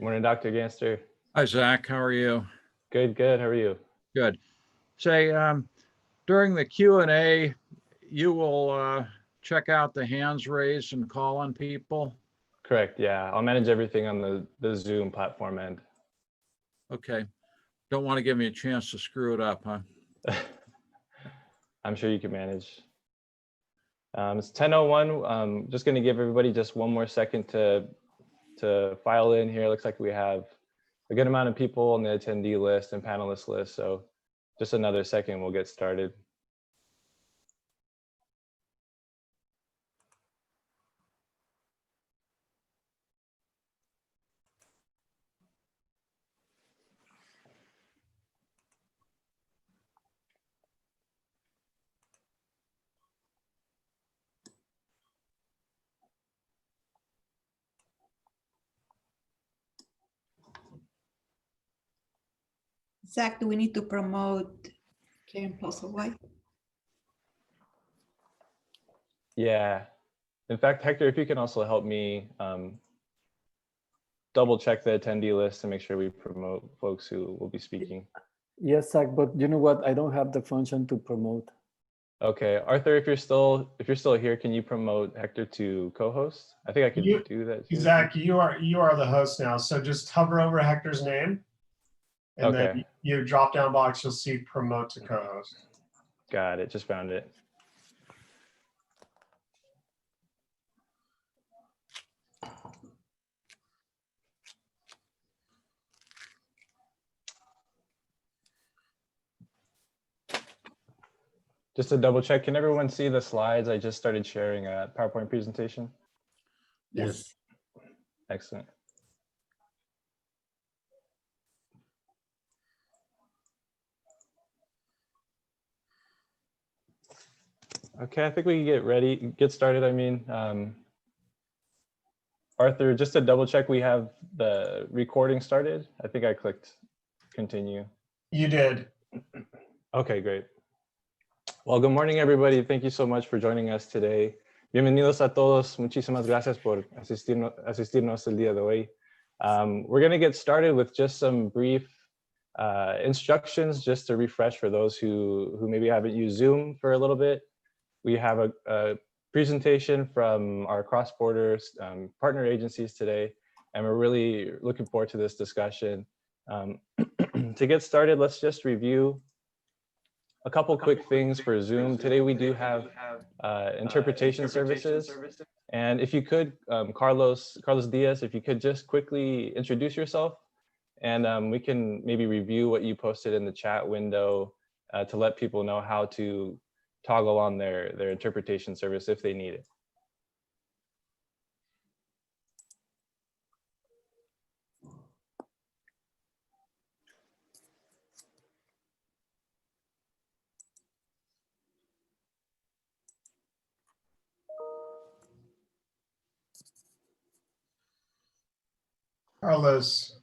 Morning, Dr. Ganster. Hi, Zach. How are you? Good, good. How are you? Good. Say, during the Q&A, you will check out the hands raised and call on people? Correct, yeah. I'll manage everything on the Zoom platform end. Okay. Don't want to give me a chance to screw it up, huh? I'm sure you can manage. It's 10:01. Just going to give everybody just one more second to file in here. Looks like we have a good amount of people on the attendee list and panelist list. So just another second, we'll get started. Zach, do we need to promote Karen White? Yeah. In fact, Hector, if you can also help me double check the attendee list to make sure we promote folks who will be speaking. Yes, Zach, but you know what? I don't have the function to promote. Okay, Arthur, if you're still here, can you promote Hector to co-host? I think I can do that too. Zach, you are the host now, so just hover over Hector's name, and then your drop-down box, you'll see promote to co-host. Got it. Just found it. Just to double check, can everyone see the slides? I just started sharing a PowerPoint presentation. Yes. Excellent. Okay, I think we can get started. I mean, Arthur, just to double check, we have the recording started. I think I clicked continue. You did. Okay, great. Well, good morning, everybody. Thank you so much for joining us today. Bienvenidos a todos. Muchísimas gracias por asistirnos el día de hoy. We're going to get started with just some brief instructions, just to refresh for those who maybe haven't used Zoom for a little bit. We have a presentation from our Crossborder partner agencies today, and we're really looking forward to this discussion. To get started, let's just review a couple quick things for Zoom. Today we do have interpretation services. And if you could, Carlos Diaz, if you could just quickly introduce yourself, and we can maybe review what you posted in the chat window to let people know how to toggle on their interpretation service if they need it. Carlos,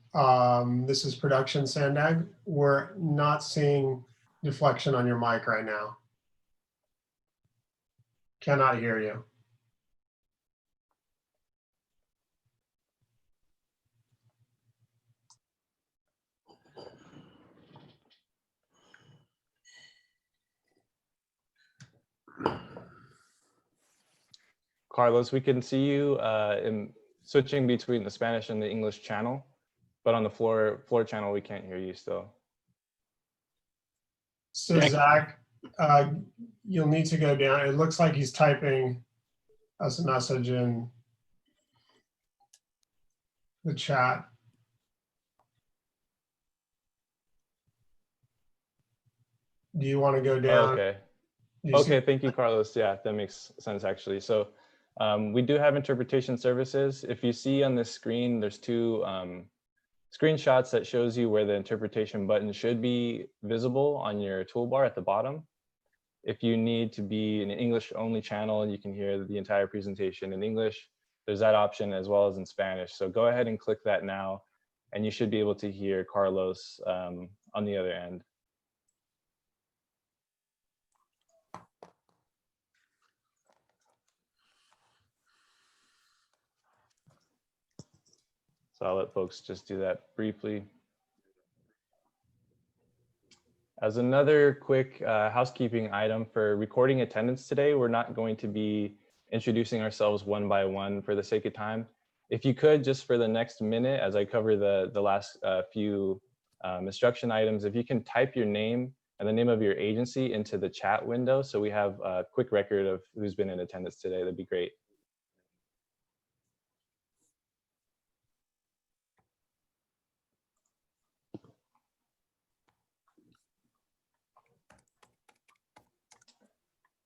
this is Production Sandag. We're not seeing deflection on your mic right now. Cannot hear you. Carlos, we can see you in switching between the Spanish and the English channel, but on the floor channel, we can't hear you still. So Zach, you'll need to go down. It looks like he's typing us a message in the chat. Do you want to go down? Okay. Okay, thank you, Carlos. Yeah, that makes sense actually. So we do have interpretation services. If you see on this screen, there's two screenshots that shows you where the interpretation button should be visible on your toolbar at the bottom. If you need to be in an English only channel and you can hear the entire presentation in English, there's that option as well as in Spanish. So go ahead and click that now, and you should be able to hear Carlos on the other end. So So I'll let folks just do that briefly. As another quick housekeeping item for recording attendance today, we're not going to be introducing ourselves one by one for the sake of time. If you could, just for the next minute, as I cover the last few instruction items, if you can type your name and the name of your agency into the chat window so we have a quick record of who's been in attendance today, that'd be great.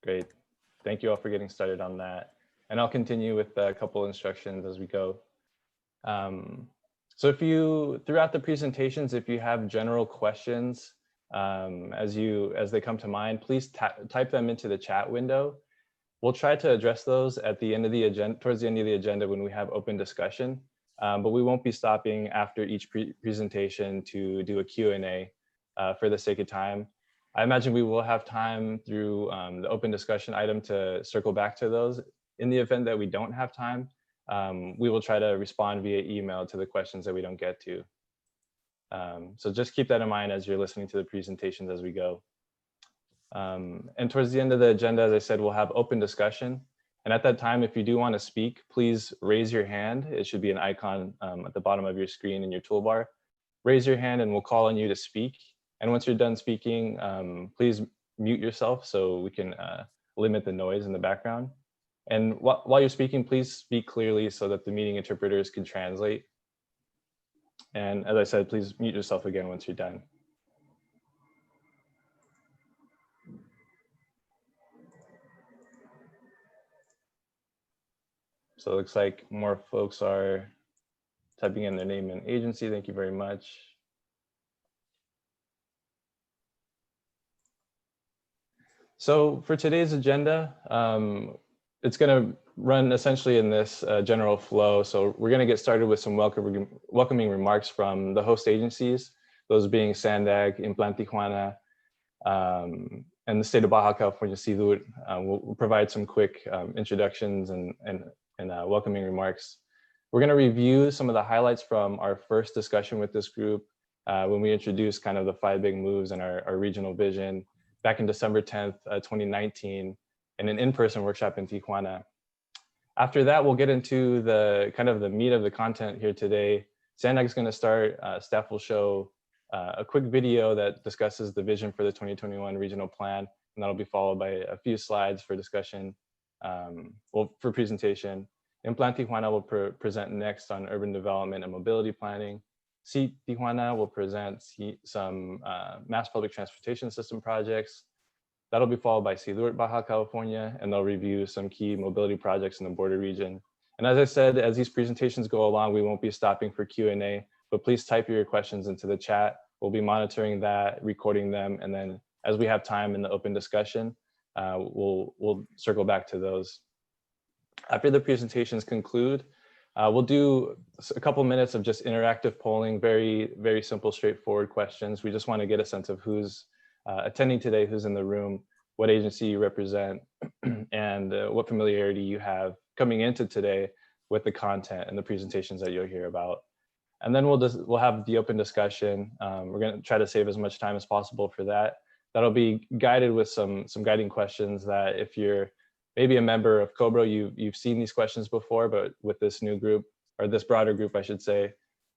Great. Thank you all for getting started on that. And I'll continue with a couple instructions as we go. So if you, throughout the presentations, if you have general questions as they come to mind, please type them into the chat window. We'll try to address those at the end of the agenda, towards the end of the agenda when we have open discussion, but we won't be stopping after each presentation to do a Q&A for the sake of time. I imagine we will have time through the open discussion item to circle back to those. In the event that we don't have time, we will try to respond via email to the questions that we don't get to. So just keep that in mind as you're listening to the presentations as we go. And towards the end of the agenda, as I said, we'll have open discussion. And at that time, if you do want to speak, please raise your hand. It should be an icon at the bottom of your screen in your toolbar. Raise your hand and we'll call on you to speak. And once you're done speaking, please mute yourself so we can limit the noise in the background. And while you're speaking, please speak clearly so that the meeting interpreters can translate. And as I said, please mute yourself again once you're done. So it looks like more folks are typing in their name and agency. Thank you very much. So for today's agenda, it's going to run essentially in this general flow. So we're going to get started with some welcoming remarks from the host agencies, those being SANDAG, Implant Tijuana, and the state of Baja California, CIDUR. We'll provide some quick introductions and welcoming remarks. We're going to review some of the highlights from our first discussion with this group when we introduced kind of the 5 big moves in our regional vision back in December 10th, 2019, in an in-person workshop in Tijuana. After that, we'll get into the kind of the meat of the content here today. SANDAG is going to start. Staff will show a quick video that discusses the vision for the 2021 regional plan, and that'll be followed by a few slides for discussion, for presentation. Implant Tijuana will present next on urban development and mobility planning. CIT Tijuana will present some mass public transportation system projects. That'll be followed by CIDUR Baja California, and they'll review some key mobility projects in the border region. And as I said, as these presentations go along, we won't be stopping for Q&A, but please type your questions into the chat. We'll be monitoring that, recording them, and then as we have time in the open discussion, we'll circle back to those. After the presentations conclude, we'll do a couple minutes of just interactive polling, very, very simple, straightforward questions. We just want to get a sense of who's attending today, who's in the room, what agency you represent, and what familiarity you have coming into today with the content and the presentations that you'll hear about. And then we'll have the open discussion. We're going to try to save as much time as possible for that. That'll be guided with some guiding questions that if you're maybe a member of COBRO, you've seen these questions before, but with this new group, or this broader group, I should say,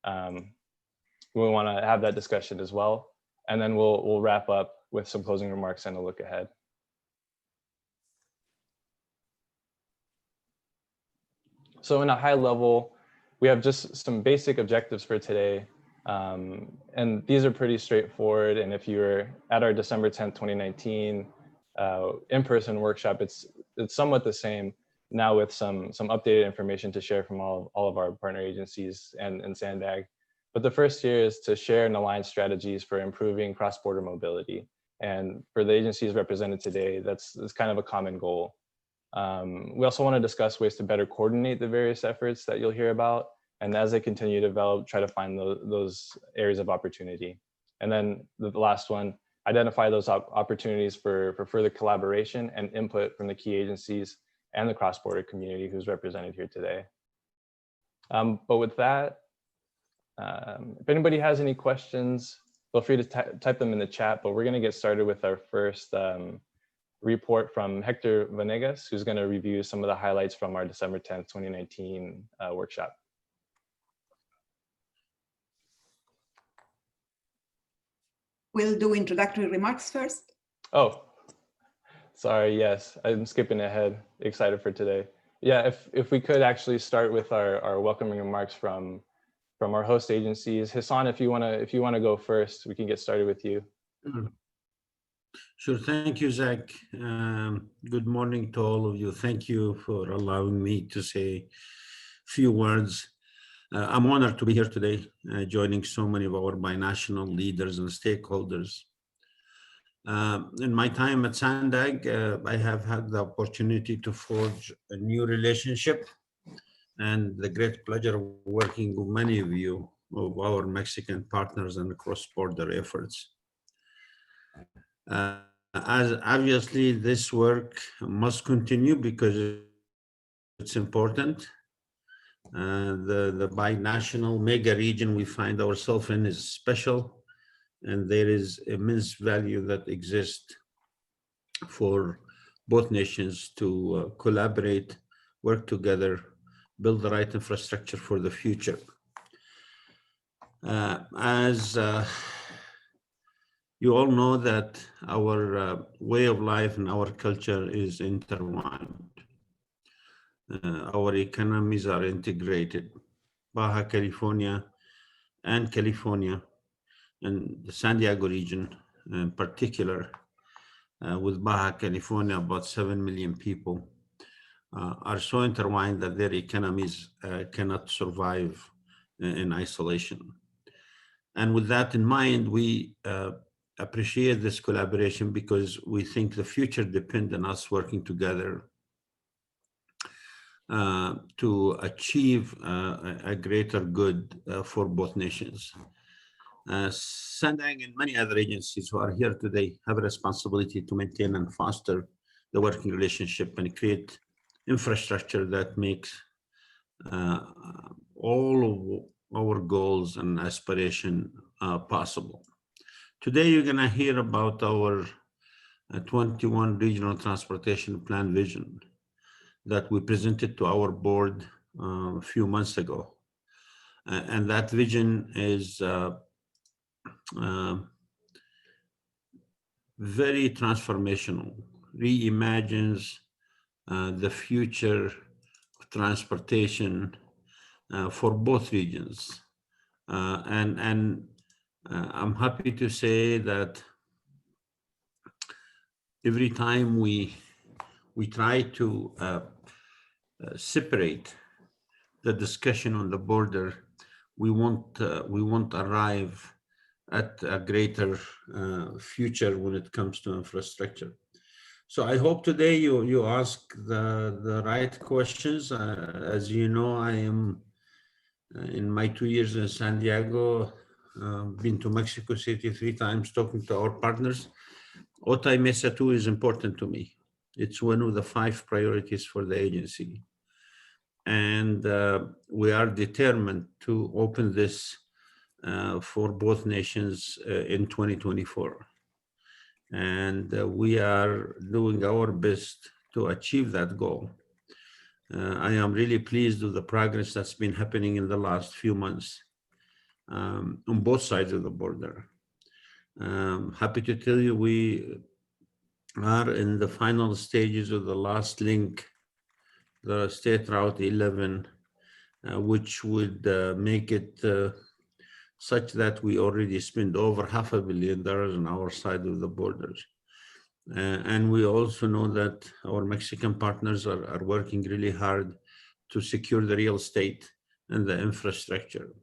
we want to have that discussion as well. And then we'll wrap up with some closing remarks and a look ahead. So in a high level, we have just some basic objectives for today. And these are pretty straightforward. And if you were at our December 10th, 2019 in-person workshop, it's somewhat the same now with some updated information to share from all of our partner agencies and SANDAG. But the first here is to share and align strategies for improving cross-border mobility. And for the agencies represented today, that's kind of a common goal. We also want to discuss ways to better coordinate the various efforts that you'll hear about. And as they continue to develop, try to find those areas of opportunity. And then the last one, identify those opportunities for further collaboration and input from the key agencies and the cross-border community who's represented here today. But with that, If anybody has any questions, feel free to type them in the chat, but we're going to get started with our first report from Hector Vanegas, who's going to review some of the highlights from our December 10th, 2019 workshop. We'll do introductory remarks first. Oh, sorry. Yes, I'm skipping ahead. Excited for today. Yeah, if we could actually start with our welcoming remarks from our host agencies. Hassan, if you wanna go first, we can get started with you. Sure. Thank you, Zach. Good morning to all of you. Thank you for allowing me to say a few words. I'm honored to be here today, joining so many of our binational leaders and stakeholders. In my time at Sandag, I have had the opportunity to forge a new relationship and the great pleasure of working with many of you, of our Mexican partners and cross-border efforts. As obviously this work must continue because it's important. The binational mega region we find ourselves in is special, and there is immense value that exists for both nations to collaborate, work together, build the right infrastructure for the future. As you all know that our way of life and our culture is intertwined. Our economies are integrated. Baja California and California and the San Diego region in particular, with Baja California, about 7 million people, are so intertwined that their economies cannot survive in isolation. And with that in mind, we appreciate this collaboration because we think the future depends on us working together to achieve a greater good for both nations. Sandag and many other agencies who are here today have a responsibility to maintain and foster the working relationship and create infrastructure that makes all of our goals and aspiration possible. Today, you're going to hear about our 21 regional transportation plan vision that we presented to our board a few months ago. And that vision is very transformational, reimagines the future of transportation for both regions. And I'm happy to say that every time we try to separate the discussion on the border, we won't arrive at a greater future when it comes to infrastructure. So I hope today you ask the right questions. As you know, I am in my 2 years in San Diego, been to Mexico City 3 times talking to our partners. Otay Mesa 2 is important to me. It's one of the 5 priorities for the agency. And we are determined to open this for both nations in 2024. And we are doing our best to achieve that goal. I am really pleased with the progress that's been happening in the last few months on both sides of the border. Happy to tell you we are in the final stages of the last link, the State Route 11, which would make it such that we already spend over $500 million on our side of the borders. And we also know that our Mexican partners are working really hard to secure the real estate and the infrastructure.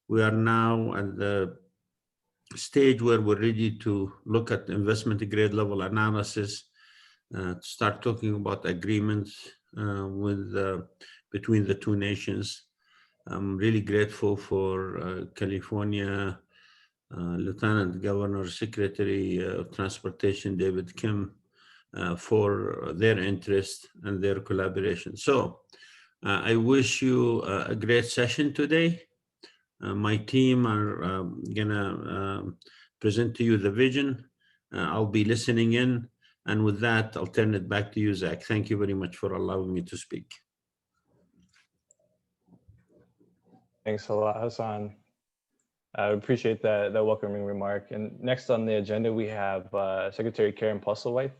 We are now at the stage where we're ready to look at investment grade level analysis, to start talking about agreements between the 2 nations. I'm really grateful for California Lieutenant Governor Secretary of Transportation David Kim for their interest and their collaboration. So I wish you a great session today. My team are gonna present to you the vision. I'll be listening in. And with that, I'll turn it back to you, Zach. Thank you very much for allowing me to speak. Thanks a lot, Hassan. I appreciate that welcoming remark. And next on the agenda, we have Secretary Karen Postlethwaite.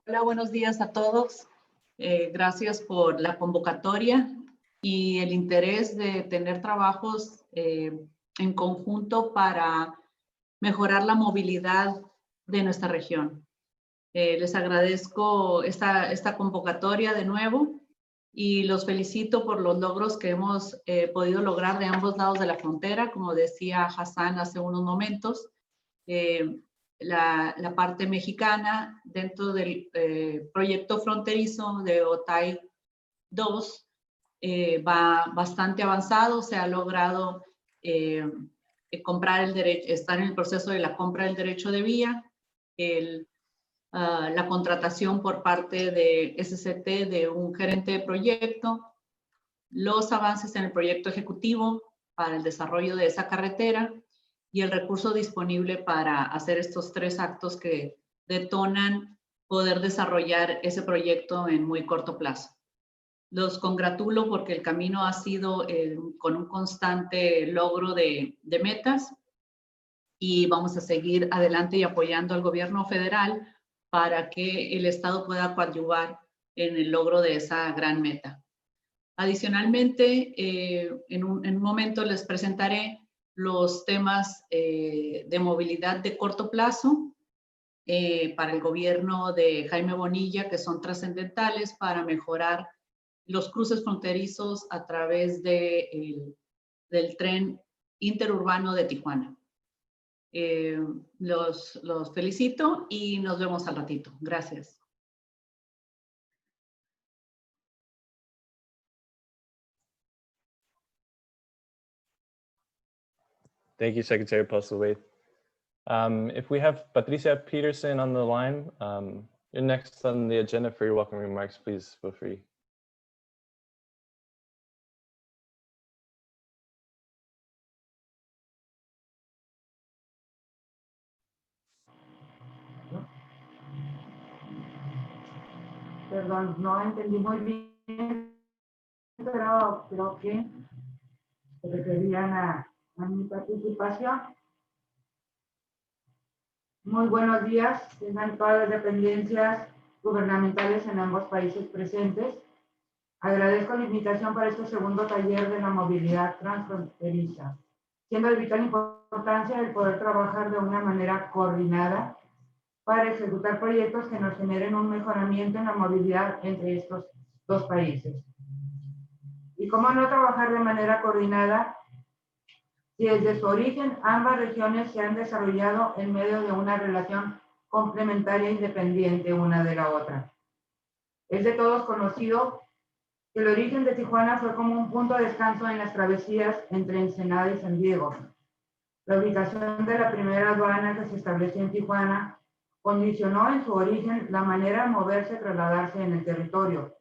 Hola, buenos días a todos. Gracias por la convocatoria y el interés de tener trabajos en conjunto para mejorar la movilidad de nuestra región. Les agradezco esta convocatoria de nuevo y los felicito por los logros que hemos podido lograr de ambos lados de la frontera. Como decía Hassan hace unos momentos, la parte mexicana dentro del proyecto fronterizo de Otay 2 va bastante avanzado. Se ha logrado comprar el derecho, estar en el proceso de la compra del derecho de vía, la contratación por parte de SCT de un gerente de proyecto, los avances en el proyecto ejecutivo para el desarrollo de esa carretera y el recurso disponible para hacer estos 3 actos que detonan poder desarrollar ese proyecto en muy corto plazo. Los congratulo porque el camino ha sido con un constante logro de metas y vamos a seguir adelante y apoyando al gobierno federal para que el Estado pueda coadyuvar en el logro de esa gran meta. Adicionalmente, en un momento les presentaré los temas de movilidad de corto plazo para el gobierno de Jaime Bonilla, que son trascendentales para mejorar los cruces fronterizos a través del tren interurbano de Tijuana. Los felicito y nos vemos al ratito. Gracias. Thank you, Secretary Postlethwaite. If we have Patricia Peterson on the line, you're next on the agenda for your welcome remarks. Please feel free. Perdón, no entendí muy bien, pero creo que se referían a mi participación. Muy buenos días, tengan todas las dependencias gubernamentales en ambos países presentes. Agradezco la invitación para este segundo taller de la movilidad transfronteriza, siendo de vital importancia el poder trabajar de una manera coordinada para ejecutar proyectos que nos generen un mejoramiento en la movilidad entre estos 2 países. Y cómo no trabajar de manera coordinada si desde su origen ambas regiones se han desarrollado en medio de una relación complementaria e independiente una de la otra. Es de todos conocido que el origen de Tijuana fue como un punto de descanso en las travesías entre Ensenada y San Diego. La ubicación de la primera aduana que se estableció en Tijuana condicionó en su origen la manera de moverse y trasladarse en el territorio.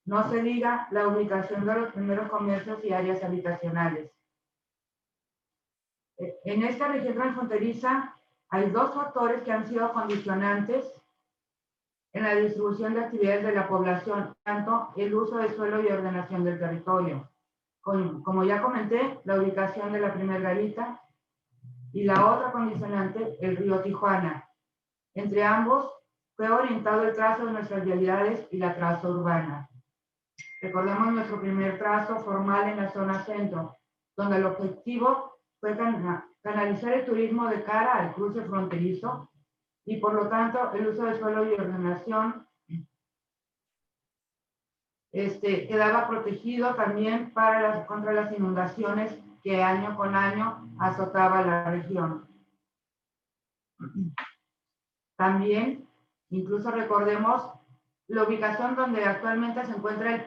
No se diga la ubicación de los primeros comercios y áreas habitacionales. En esta región transfronteriza hay 2 factores que han sido condicionantes en la distribución de actividades de la población, tanto el uso de suelo y ordenación del territorio. Como ya comenté, la ubicación de la primera garita y la otra condicionante, el río Tijuana. Entre ambos fue orientado el trazo de nuestras vialidades y la traza urbana. Recordemos nuestro primer trazo formal en la zona centro, donde el objetivo fue canalizar el turismo de cara al cruce fronterizo y por lo tanto el uso de suelo y ordenación quedaba protegido también contra las inundaciones que año con año azotaba la región. También, incluso recordemos la ubicación donde actualmente se encuentra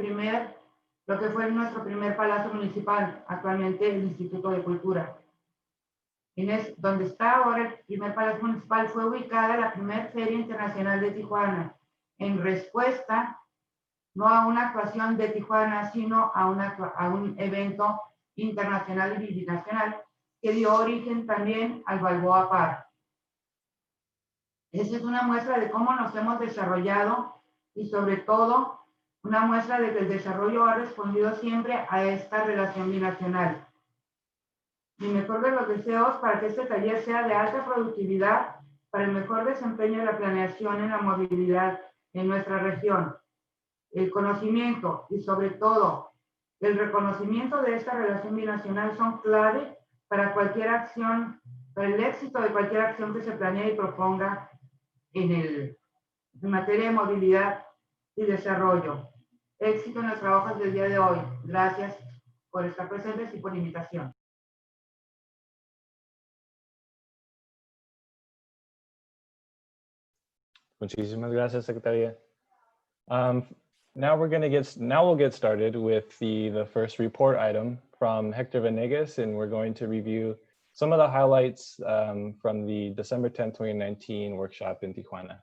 lo que fue nuestro primer palacio municipal, actualmente el Instituto de Cultura. donde está ahora el primer Palacio Municipal, fue ubicada la primera Feria Internacional de Tijuana, en respuesta no a una actuación de Tijuana, sino a un evento internacional y binacional que dio origen también al Balboa Park. Esa es una muestra de cómo nos hemos desarrollado y sobre todo una muestra de que el desarrollo ha respondido siempre a esta relación binacional. Mi mejor de los deseos para que este taller sea de alta productividad para el mejor desempeño de la planeación en la movilidad en nuestra región. El conocimiento y sobre todo el reconocimiento de esta relación binacional son clave para cualquier acción, para el éxito de cualquier acción que se planee y proponga en materia de movilidad y desarrollo. Éxito en los trabajos del día de hoy. Gracias por estar presentes y por la invitación. Muchísimas gracias, Secretaria. Now we'll get started with the first report item from Hector Venegas, and we're going to review some of the highlights from the December 10, 2019 workshop in Tijuana.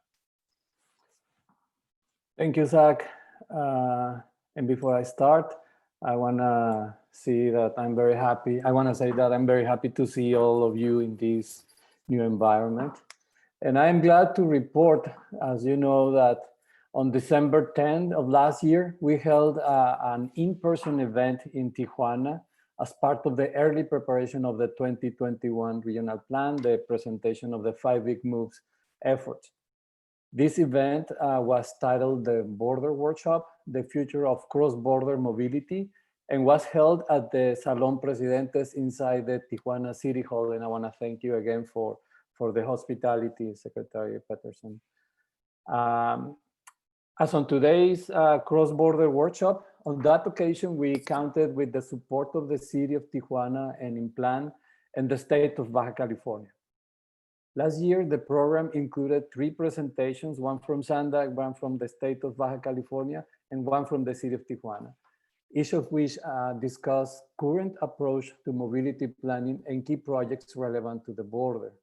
Thank you, Zach. And before I start, I want to say that I'm very happy to see all of you in this new environment. And I'm glad to report, as you know, that on December 10th of last year, we held an in-person event in Tijuana as part of the early preparation of the 2021 regional plan, the presentation of the 5 big moves effort. This event was titled the Border Workshop, the Future of Cross-Border Mobility, and was held at the Salon Presidentes inside the Tijuana City Hall. And I want to thank you again for the hospitality, Secretary Peterson. As on today's cross-border workshop, on that occasion, we counted with the support of the city of Tijuana and Implan and the state of Baja California. Last year, the program included 3 presentations, one from SANDAG, one from the state of Baja California, and one from the city of Tijuana, each of which discussed current approach to mobility planning and key projects relevant to the border.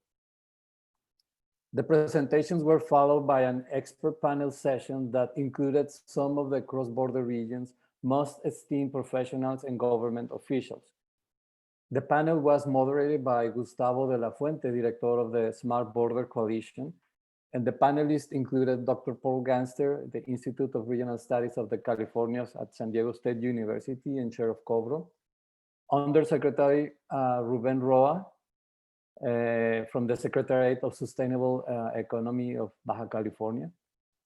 The presentations were followed by an expert panel session that included some of the cross-border region's most esteemed professionals and government officials. The panel was moderated by Gustavo de la Fuente, director of the Smart Border Coalition, and the panelists included Dr. Paul Ganster, the Institute of Regional Studies of the Californias at San Diego State University and chair of COBRO, Undersecretary Ruben Roa, from the Secretariat of Sustainable Economy of Baja California,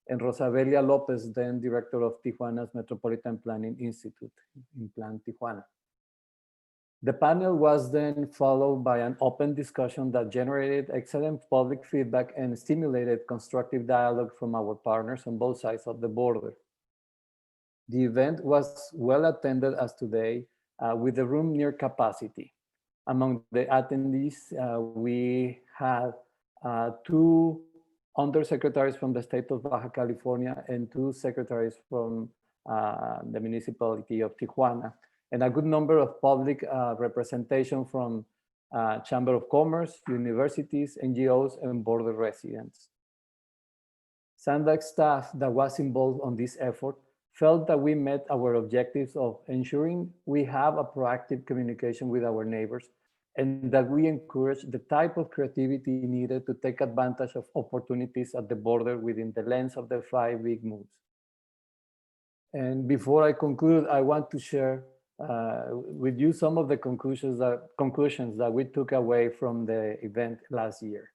and Rosabelia Lopez, then director of Tijuana's Metropolitan Planning Institute, in Plan Tijuana. The panel was then followed by an open discussion that generated excellent public feedback and stimulated constructive dialogue from our partners on both sides of the border. The event was well attended as today, with the room near capacity. Among the attendees, we had 2 undersecretaries from the state of Baja California and 2 secretaries from the municipality of Tijuana, and a good number of public representation from Chamber of Commerce, universities, NGOs, and border residents. SANDAG staff that was involved on this effort felt that we met our objectives of ensuring we have a proactive communication with our neighbors and that we encourage the type of creativity needed to take advantage of opportunities at the border within the lens of the 5 big moves. And before I conclude, I want to share with you some of the conclusions that we took away from the event last year.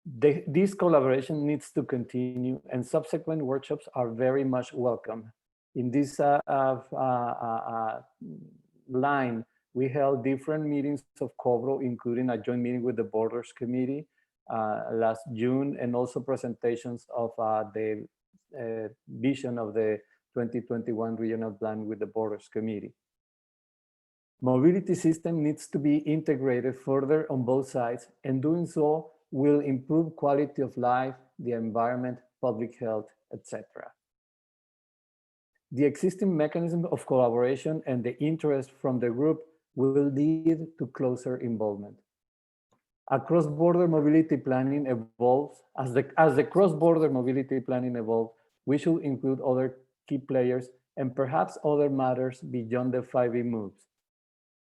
This collaboration needs to continue, and subsequent workshops are very much welcome. In this line, we held different meetings of COBRO, including a joint meeting with the Borders Committee last June, and also presentations of the vision of the 2021 Regional Plan with the Borders Committee. Mobility system needs to be integrated further on both sides, and doing so will improve quality of life, the environment, public health, etc. The existing mechanism of collaboration and the interest from the group will lead to closer involvement. A cross-border mobility planning evolves. As the cross-border mobility planning evolves, we should include other key players and perhaps other matters beyond the 5 moves,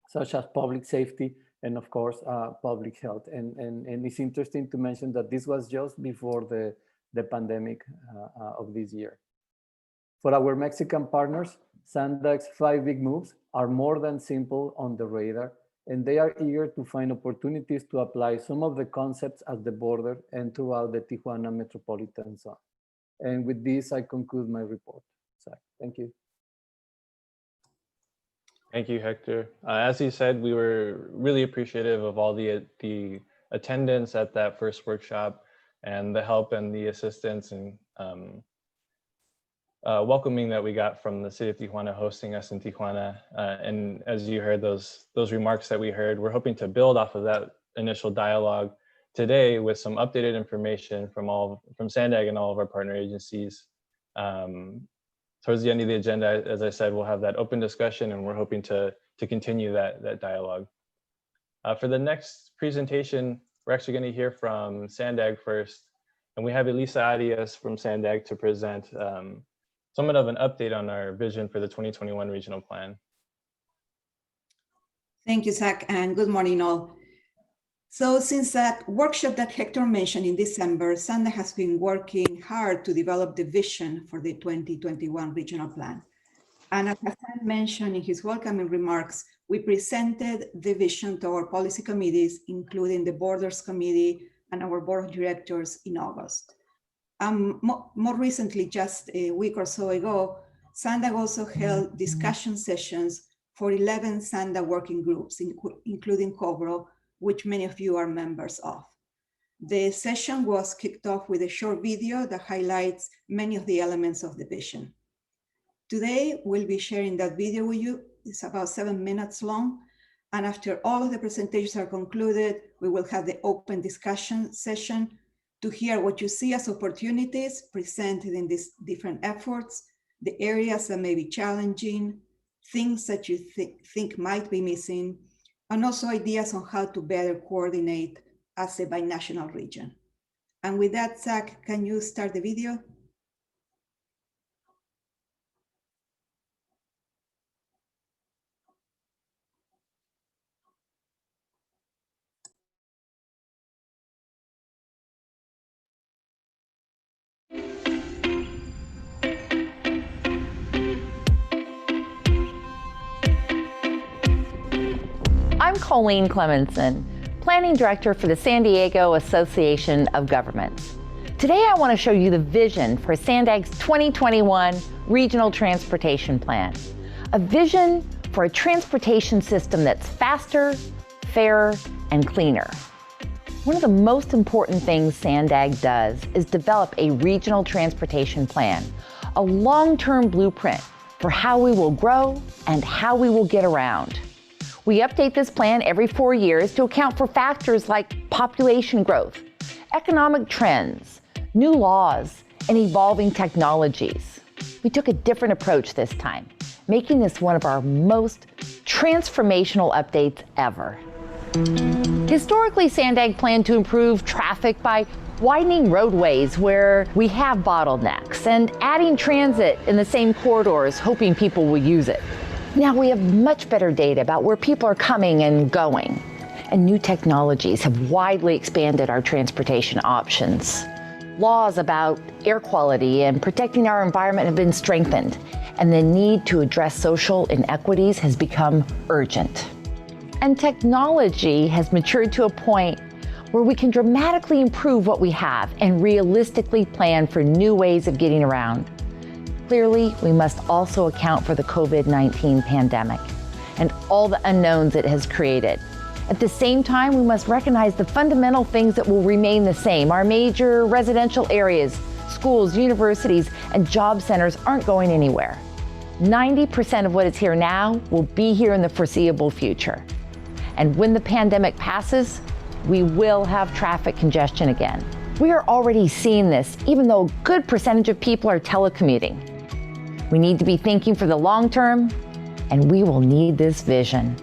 such as public safety and of course, public health. And it's interesting to mention that this was just before the pandemic of this year. For our Mexican partners, SANDAG's 5 big moves are more than simple on the radar, and they are eager to find opportunities to apply some of the concepts at the border and throughout the Tijuana metropolitan zone. And with this, I conclude my report. So, thank you. Thank you, Hector. As he said, we were really appreciative of all the attendance at that first workshop and the help and the assistance and welcoming that we got from the city of Tijuana hosting us in Tijuana. And as you heard, those remarks that we heard, we're hoping to build off of that initial dialogue today with some updated information from SANDAG and all of our partner agencies. Towards the end of the agenda, as I said, we'll have that open discussion and we're hoping to continue that dialogue. For the next presentation, we're actually going to hear from SANDAG first. And we have Elisa Arias from SANDAG to present somewhat of an update on our vision for the 2021 regional plan. Thank you, Zach, and good morning all. So since that workshop that Hector mentioned in December, SANDAG has been working hard to develop the vision for the 2021 regional plan. And as Hassan mentioned in his welcoming remarks, we presented the vision to our policy committees, including the Borders Committee and our board of directors in August. More recently, just a week or so ago, SANDAG also held discussion sessions for 11 SANDAG working groups, including COBRO, which many of you are members of. The session was kicked off with a short video that highlights many of the elements of the vision. Today, we'll be sharing that video with you. It's about 7 minutes long. And after all of the presentations are concluded, we will have the open discussion session to hear what you see as opportunities presented in these different efforts, the areas that may be challenging, things that you think might be missing, and also ideas on how to better coordinate as a binational region. And with that, Zach, can you start the video? I'm Colleen Clemenson, Planning Director for the San Diego Association of Governments. Today I want to show you the vision for SANDAG's 2021 Regional Transportation Plan, a vision for a transportation system that's faster, fairer, and cleaner. One of the most important things SANDAG does is develop a regional transportation plan, a long-term blueprint for how we will grow and how we will get around. We update this plan every 4 years to account for factors like population growth, economic trends, new laws, and evolving technologies. We took a different approach this time, making this one of our most transformational updates ever. Historically, SANDAG planned to improve traffic by widening roadways where we have bottlenecks and adding transit in the same corridors, hoping people will use it. Now we have much better data about where people are coming and going, and new technologies have widely expanded our transportation options. Laws about air quality and protecting our environment have been strengthened, and the need to address social inequities has become urgent. And technology has matured to a point where we can dramatically improve what we have and realistically plan for new ways of getting around. Clearly, we must also account for the COVID-19 pandemic and all the unknowns it has created. At the same time, we must recognize the fundamental things that will remain the same. Our major residential areas, schools, universities, and job centers aren't going anywhere. 90% of what is here now will be here in the foreseeable future. And when the pandemic passes, we will have traffic congestion again. We are already seeing this, even though a good percentage of people are telecommuting. We need to be thinking for the long term, and we will need this vision.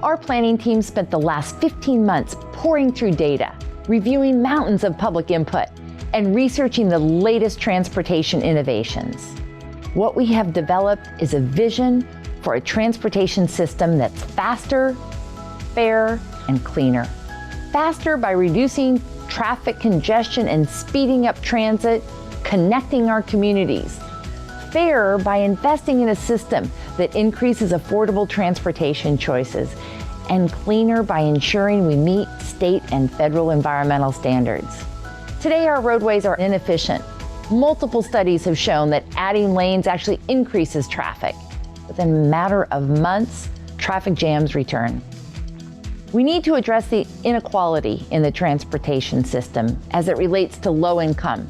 Our planning team spent the last 15 months poring through data, reviewing mountains of public input, and researching the latest transportation innovations. What we have developed is a vision for a transportation system that's faster, fair, and cleaner. Faster by reducing traffic congestion and speeding up transit, connecting our communities. Fair by investing in a system that increases affordable transportation choices, and cleaner by ensuring we meet state and federal environmental standards. Today, our roadways are inefficient. Multiple studies have shown that adding lanes actually increases traffic. Within a matter of months, traffic jams return. We need to address the inequality in the transportation system as it relates to low income,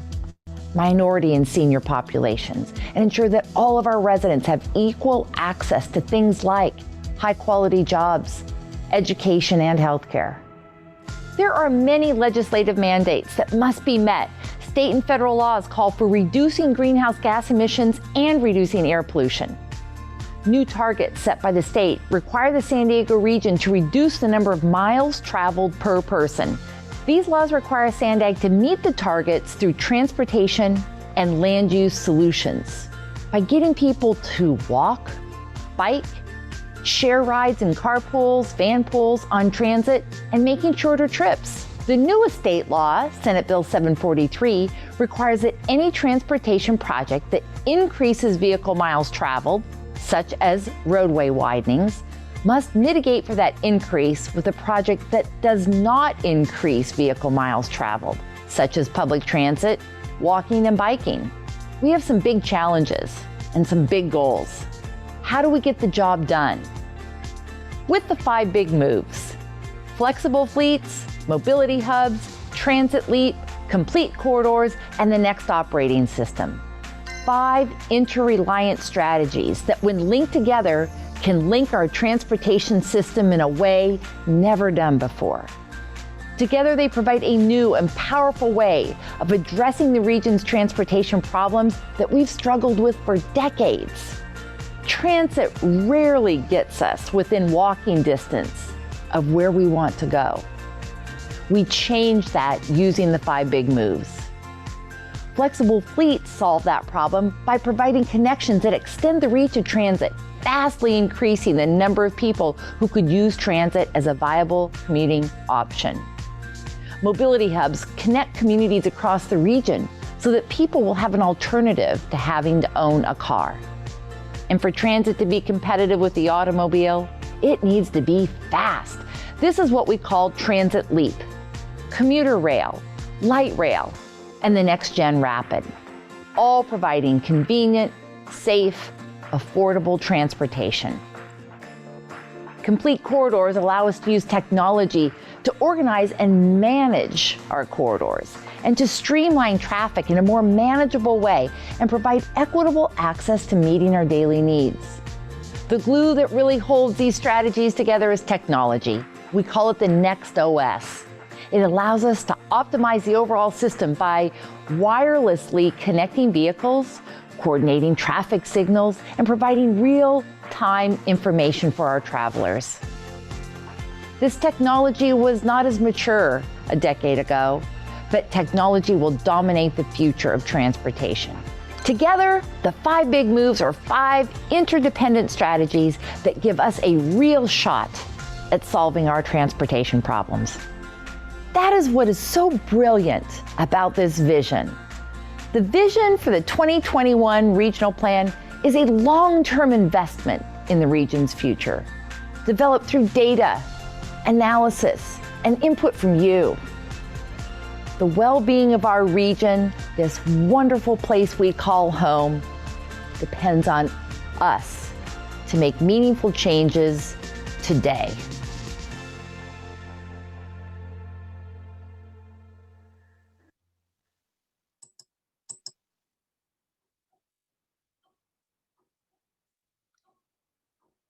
minority and senior populations, and ensure that all of our residents have equal access to things like high quality jobs, education, and healthcare. There are many legislative mandates that must be met. State and federal laws call for reducing greenhouse gas emissions and reducing air pollution. New targets set by the state require the San Diego region to reduce the number of miles traveled per person. These laws require Sandag to meet the targets through transportation and land use solutions. By getting people to walk, bike, share rides in carpools, van pools, on transit, and making shorter trips. The newest state law, Senate Bill 743, requires that any transportation project that increases vehicle miles traveled, such as roadway widenings, must mitigate for that increase with a project that does not increase vehicle miles traveled, such as public transit, walking, and biking. We have some big challenges and some big goals. How do we get the job done? With the 5 big moves: flexible fleets, mobility hubs, transit leap, complete corridors, and the next operating system. 5 interreliant strategies that, when linked together, can link our transportation system in a way never done before. Together, they provide a new and powerful way of addressing the region's transportation problems that we've struggled with for decades. Transit rarely gets us within walking distance of where we want to go. We change that using the 5 big moves. Flexible fleets solve that problem by providing connections that extend the reach of transit, vastly increasing the number of people who could use transit as a viable commuting option. Mobility hubs connect communities across the region so that people will have an alternative to having to own a car. And for transit to be competitive with the automobile, it needs to be fast. This is what we call transit leap, commuter rail, light rail, and the next gen rapid, all providing convenient, safe, affordable transportation. Complete corridors allow us to use technology to organize and manage our corridors and to streamline traffic in a more manageable way and provide equitable access to meeting our daily needs. The glue that really holds these strategies together is technology. We call it the Next OS. It allows us to optimize the overall system by wirelessly connecting vehicles, coordinating traffic signals, and providing real-time information for our travelers. This technology was not as mature a decade ago, but technology will dominate the future of transportation. Together, the 5 big moves are 5 interdependent strategies that give us a real shot at solving our transportation problems. That is what is so brilliant about this vision. The vision for the 2021 regional plan is a long-term investment in the region's future, developed through data, analysis, and input from you. The well-being of our region, this wonderful place we call home, depends on us to make meaningful changes today.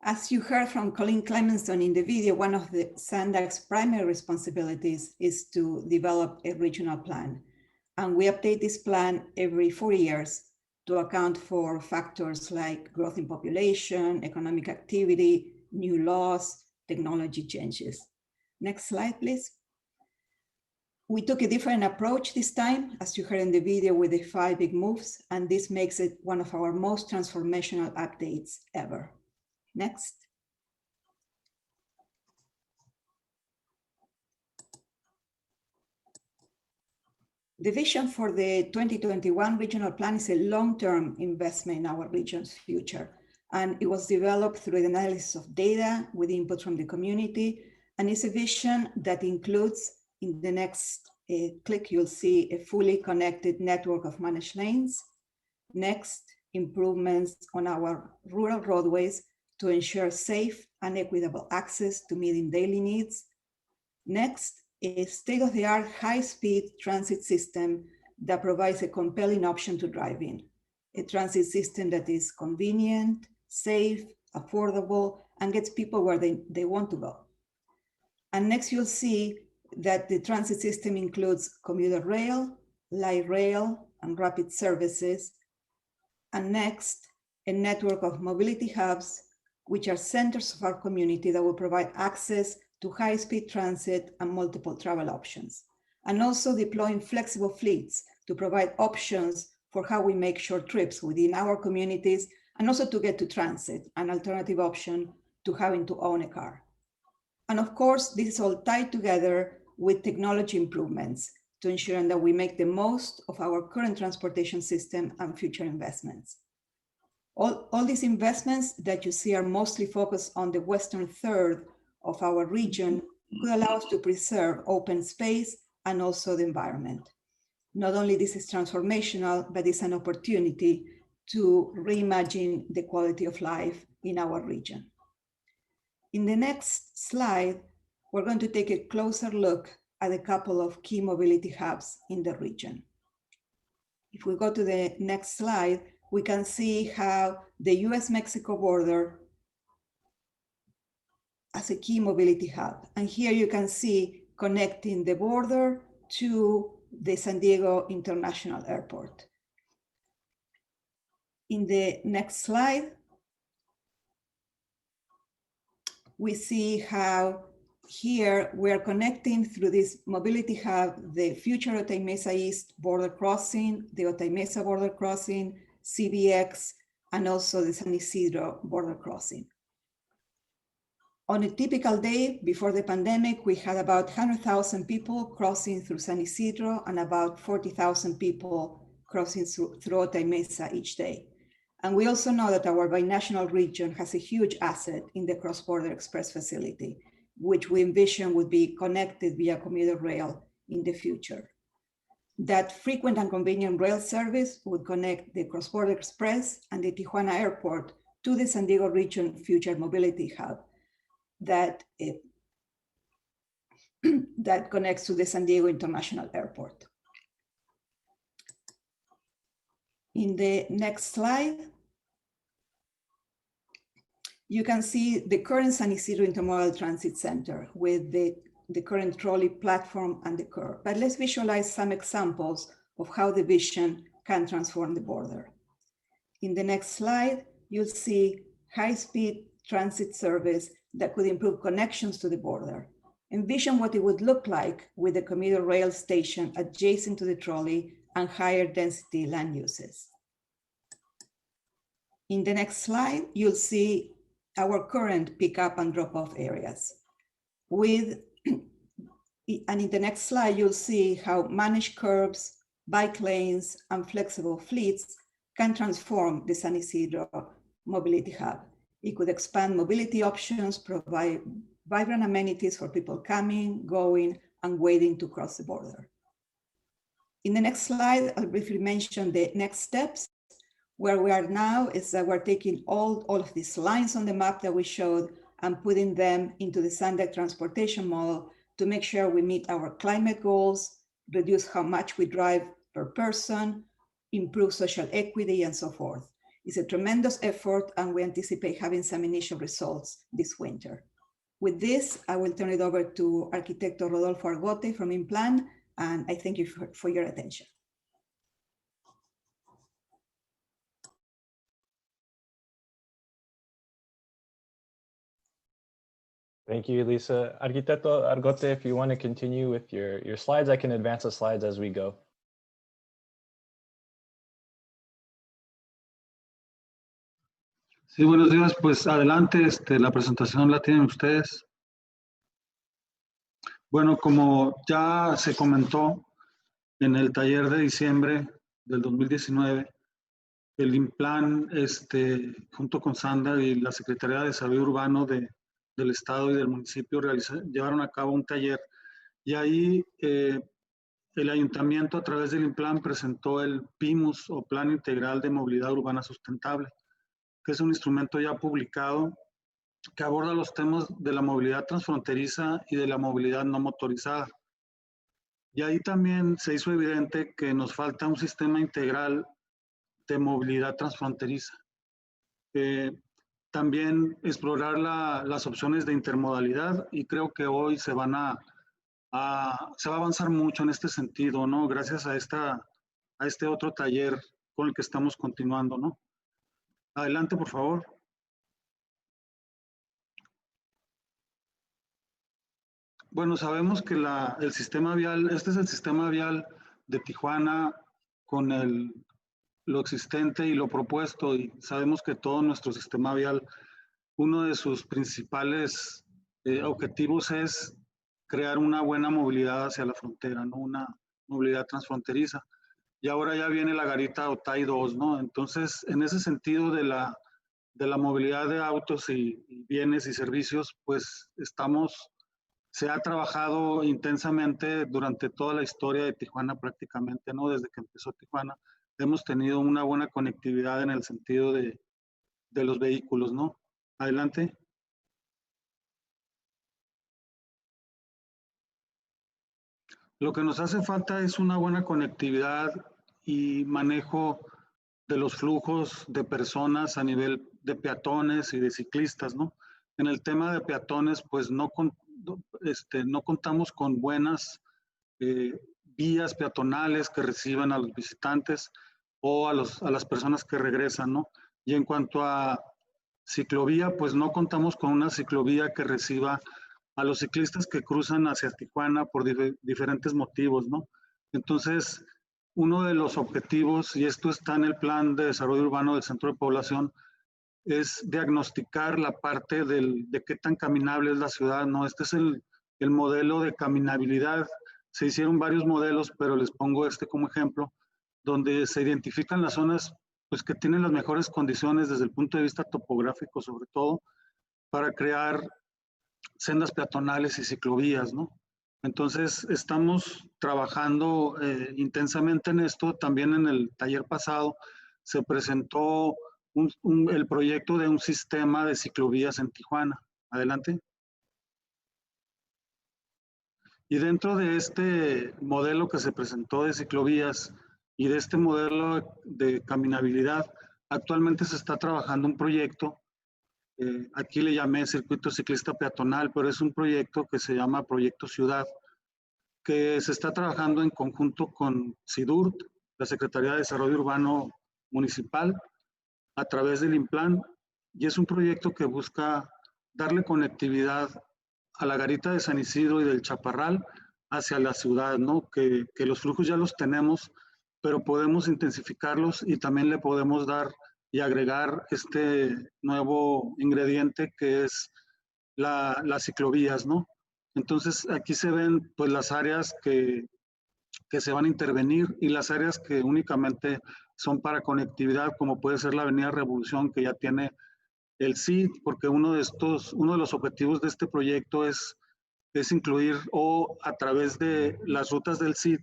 As you heard from Colleen Clemenson in the video, one of the Sandag's primary responsibilities is to develop a regional plan. And we update this plan every 4 years to account for factors like growth in population, economic activity, new laws, technology changes. Next slide, please. We took a different approach this time, as you heard in the video, with the 5 big moves, and this makes it one of our most transformational updates ever. Next. The vision for the 2021 regional plan is a long-term investment in our region's future, and it was developed through the analysis of data with input from the community, and it's a vision that includes, in the next click, you'll see a fully connected network of managed lanes. Next, improvements on our rural roadways to ensure safe and equitable access to meeting daily needs. Next, a state-of-the-art high-speed transit system that provides a compelling option to drive in. A transit system that is convenient, safe, affordable, and gets people where they want to go. And next, you'll see that the transit system includes commuter rail, light rail, and rapid services. And next, a network of mobility hubs, which are centers of our community that will provide access to high-speed transit and multiple travel options. And also deploying flexible fleets to provide options for how we make short trips within our communities, and also to get to transit, an alternative option to having to own a car. And of course, this is all tied together with technology improvements to ensure that we make the most of our current transportation system and future investments. All these investments that you see are mostly focused on the western third of our region could allow us to preserve open space and also the environment. Not only this is transformational, but it's an opportunity to reimagine the quality of life in our region. In the next slide, we're going to take a closer look at a couple of key mobility hubs in the region. If we go to the next slide, we can see how the US-Mexico border as a key mobility hub. And here you can see connecting the border to the San Diego International Airport. In the next slide, we see how here we're connecting through this mobility hub, the future Otay Mesa East border crossing, the Otay Mesa border crossing, CBX, and also the San Isidro border crossing. On a typical day before the pandemic, we had about 100,000 people crossing through San Isidro and about 40,000 people crossing through Otay Mesa each day. And we also know that our binational region has a huge asset in the Crossborder Express facility, which we envision would be connected via commuter rail in the future. That frequent and convenient rail service would connect the Crossborder Express and the Tijuana Airport to the San Diego region future mobility hub that connects to the San Diego International Airport. In the next slide, you can see the current San Isidro Intermodal Transit Center with the current trolley platform and the curb. But let's visualize some examples of how the vision can transform the border. In the next slide, you'll see high-speed transit service that could improve connections to the border. Envision what it would look like with a commuter rail station adjacent to the trolley and higher density land uses. In the next slide, you'll see our current pick-up and drop-off areas. And in the next slide, you'll see how managed curbs, bike lanes, and flexible fleets can transform the San Isidro mobility hub. It could expand mobility options, provide vibrant amenities for people coming, going, and waiting to cross the border. In the next slide, I'll briefly mention the next steps. Where we are now is that we're taking all of these lines on the map that we showed and putting them into the Sandag transportation model to make sure we meet our climate goals, reduce how much we drive per person, improve social equity, and so forth. It's a tremendous effort, and we anticipate having some initial results this winter. With this, I will turn it over to Arquitecto Rodolfo Argote from Implan, and I thank you for your attention. Thank you, Lisa. Arquitecto Argote, if you want to continue with your slides, I can advance the slides as we go. Sí, buenos días. Pues adelante, la presentación la tienen ustedes. Bueno, como ya se comentó en el taller de diciembre del 2019, el INPLAN, junto con SANDA y la Secretaría de Desarrollo Urbano del Estado y del municipio llevaron a cabo un taller y ahí el ayuntamiento a través del INPLAN presentó el PIMUS o Plan Integral de Movilidad Urbana Sustentable, que es un instrumento ya publicado que aborda los temas de la movilidad transfronteriza y de la movilidad no motorizada. Y ahí también se hizo evidente que nos falta un sistema integral de movilidad transfronteriza. También explorar las opciones de intermodalidad y creo que hoy se va a avanzar mucho en este sentido, ¿no? Gracias a este otro taller con el que estamos continuando, ¿no? Adelante, por favor. Bueno, sabemos que el sistema vial, este es el sistema vial de Tijuana con lo existente y lo propuesto, y sabemos que todo nuestro sistema vial, uno de sus principales objetivos es crear una buena movilidad hacia la frontera, ¿no? Una movilidad transfronteriza. Y ahora ya viene la garita OTAI 2, ¿no? Entonces, en ese sentido de la movilidad de autos y bienes y servicios, pues se ha trabajado intensamente durante toda la historia de Tijuana prácticamente, ¿no? Desde que empezó Tijuana, hemos tenido una buena conectividad en el sentido de los vehículos, ¿no? Adelante. Lo que nos hace falta es una buena conectividad y manejo de los flujos de personas a nivel de peatones y de ciclistas, ¿no? En el tema de peatones, pues no contamos con buenas vías peatonales que reciban a los visitantes o a las personas que regresan, ¿no? Y en cuanto a ciclovía, pues no contamos con una ciclovía que reciba a los ciclistas que cruzan hacia Tijuana por diferentes motivos, ¿no? Entonces, uno de los objetivos, y esto está en el Plan de Desarrollo Urbano del Centro de Población, es diagnosticar la parte de qué tan caminable es la ciudad, ¿no? Este es el modelo de caminabilidad. Se hicieron varios modelos, pero les pongo este como ejemplo, donde se identifican las zonas pues, que tienen las mejores condiciones desde el punto de vista topográfico, sobre todo, para crear sendas peatonales y ciclovías, ¿no? Entonces, estamos trabajando intensamente en esto. También en el taller pasado se presentó el proyecto de un sistema de ciclovías en Tijuana. Adelante. Y dentro de este modelo que se presentó de ciclovías y de este modelo de caminabilidad, actualmente se está trabajando un proyecto, aquí le llamé Circuito Ciclista Peatonal, pero es un proyecto que se llama Proyecto Ciudad, que se está trabajando en conjunto con SIDURT, la Secretaría de Desarrollo Urbano Municipal, a través del INPLAN, y es un proyecto que busca darle conectividad a la garita de San Isidro y del Chaparral hacia la ciudad, ¿no? Que los flujos ya los tenemos, pero podemos intensificarlos y también le podemos dar y agregar este nuevo ingrediente que es las ciclovías, ¿no? Entonces aquí se ven pues las áreas que se van a intervenir y las áreas que únicamente son para conectividad, como puede ser la Avenida Revolución, que ya tiene el CID, porque uno de los objetivos de este proyecto es incluir o a través de las rutas del CID,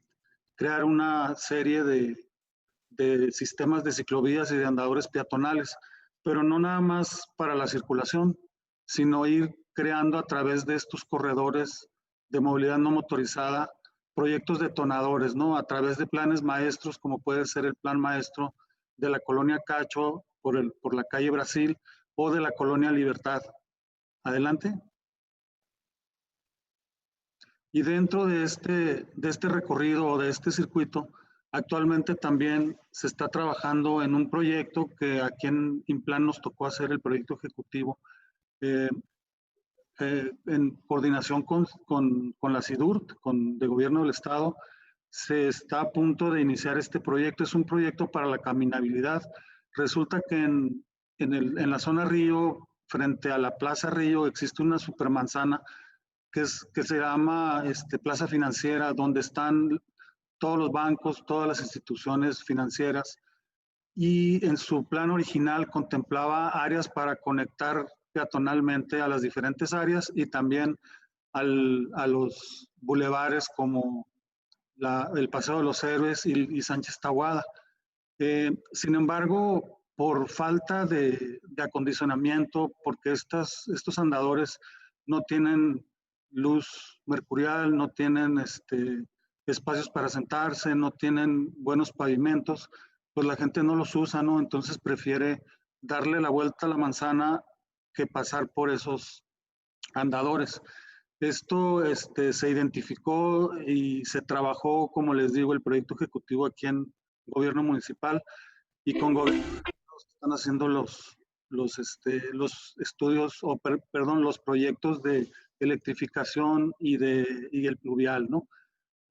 crear una serie de sistemas de ciclovías y de andadores peatonales, pero no nada más para la circulación, sino ir creando a través de estos corredores de movilidad no motorizada proyectos detonadores, ¿no? A través de planes maestros, como puede ser el plan maestro de la colonia Cacho por la calle Brasil o de la colonia Libertad. Adelante. Y dentro de este recorrido o de este circuito, actualmente también se está trabajando en un proyecto que aquí en INPLAN nos tocó hacer el proyecto ejecutivo. en coordinación con la CIDURT, de Gobierno del Estado, se está a punto de iniciar este proyecto. Es un proyecto para la caminabilidad. Resulta que en la zona Río, frente a la Plaza Río, existe una supermanzana que se llama Plaza Financiera, donde están todos los bancos, todas las instituciones financieras, y en su plan original contemplaba áreas para conectar peatonalmente a las diferentes áreas y también a los bulevares como el Paseo de los Héroes y Sánchez Tahuada. Sin embargo, por falta de acondicionamiento, porque estos andadores no tienen luz mercurial, no tienen espacios para sentarse, no tienen buenos pavimentos, pues la gente no los usa, ¿no? Entonces prefiere darle la vuelta a la manzana que pasar por esos andadores. Esto se identificó y se trabajó, como les digo, el proyecto ejecutivo aquí en Gobierno Municipal, y con gobierno están haciendo los estudios, perdón, los proyectos de electrificación y el pluvial, ¿no?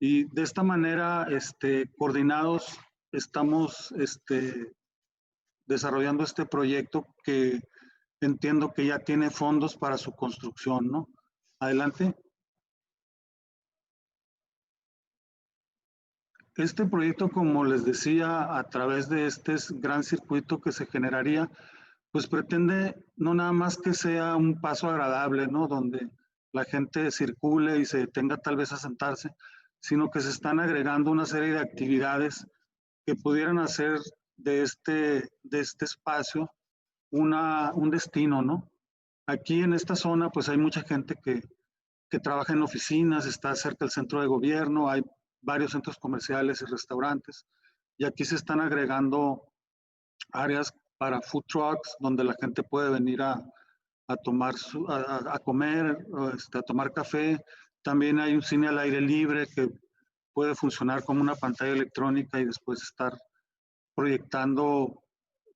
Y de esta manera, coordinados, estamos desarrollando este proyecto que entiendo que ya tiene fondos para su construcción, ¿no? Adelante. Este proyecto, como les decía, a través de este gran circuito que se generaría, pues pretende no nada más que sea un paso agradable, ¿no? Donde la gente circule y se detenga tal vez a sentarse, sino que se están agregando una serie de actividades que pudieran hacer de este espacio un destino, ¿no? Aquí en esta zona, pues hay mucha gente que trabaja en oficinas, está cerca del centro de gobierno, hay varios centros comerciales y restaurantes, y aquí se están agregando áreas para food trucks, donde la gente puede venir a comer, a tomar café. También hay un cine al aire libre que puede funcionar como una pantalla electrónica y después estar proyectando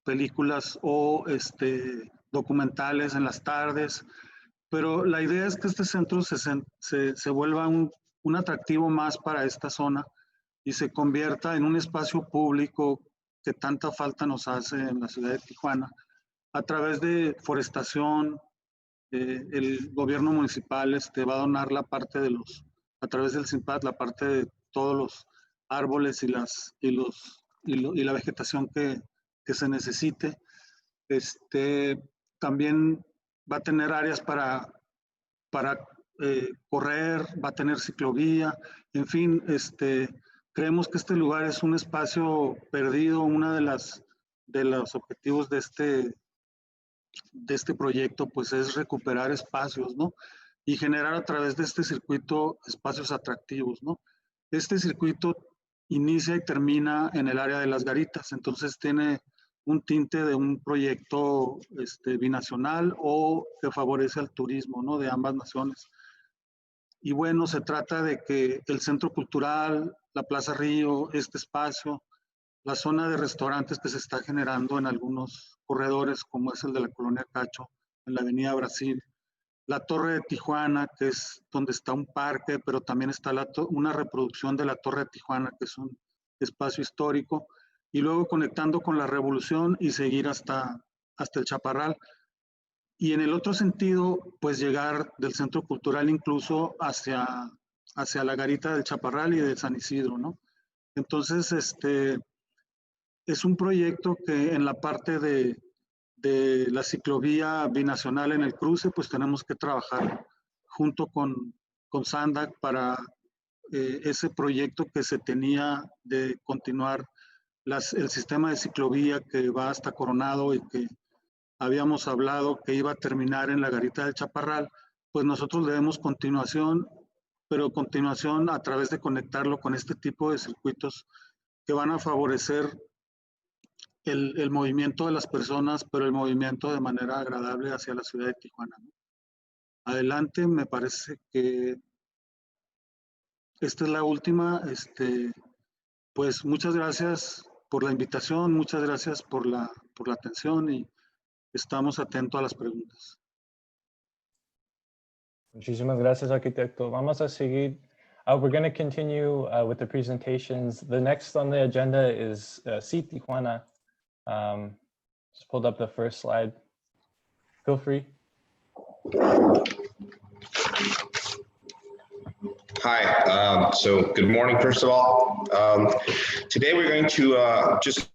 películas o documentales en las tardes. Pero la idea es que este centro se vuelva un atractivo más para esta zona y se convierta en un espacio público que tanta falta nos hace en la ciudad de Tijuana, a través de forestación. El gobierno municipal va a donar la parte a través del CIMPAD, la parte de todos los árboles y la vegetación que se necesite. También va a tener áreas para correr, va a tener ciclovía, en fin, creemos que este lugar es un espacio perdido. Una de los objetivos de este proyecto, pues, es recuperar espacios, ¿no? Y generar a través de este circuito espacios atractivos, ¿no? Este circuito inicia y termina en el área de las garitas, entonces tiene un tinte de un proyecto binacional o que favorece al turismo, ¿no? De ambas naciones. Y bueno, se trata de que el centro cultural, la Plaza Río, este espacio, la zona de restaurantes que se está generando en algunos corredores, como es el de la Colonia Cacho, en la Avenida Brasil, la Torre de Tijuana, que es donde está un parque, pero también está una reproducción de la Torre de Tijuana, que es un espacio histórico, y luego conectando con la Revolución y seguir hasta el Chaparral. Y en el otro sentido, pues llegar del Centro Cultural incluso hacia la Garita del Chaparral y de San Isidro, ¿no? Entonces, es un proyecto que en la parte de la ciclovía binacional en el cruce, pues tenemos que trabajar junto con SANDAC para ese proyecto que se tenía de continuar el sistema de ciclovía que va hasta Coronado y que habíamos hablado que iba a terminar en la Garita del Chaparral. Pues nosotros le damos continuación, pero continuación a través de conectarlo con este tipo de circuitos que van a favorecer el movimiento de las personas, pero el movimiento de manera agradable hacia la ciudad de Tijuana, ¿no? Adelante, me parece que esta es la última. Pues muchas gracias por la invitación, muchas gracias por la atención y estamos atentos a las preguntas. Muchísimas gracias, arquitecto. Vamos a seguir. We're going to continue with the presentations. The next on the agenda is See Tijuana. Just pulled up the first slide. Feel free. Hi, so good morning, first of all. Today we're going to just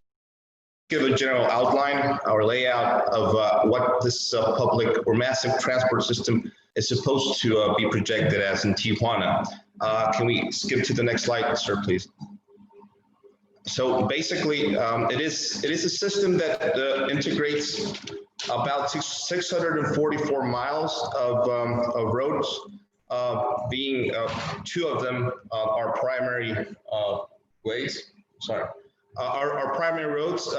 give a general outline or layout of what this public or massive transport system is supposed to be projected as in Tijuana. Can we skip to the next slide, sir, please? So basically, it is a system that integrates about 644 miles of roads, being two of them are primary ways. Sorry, our primary roads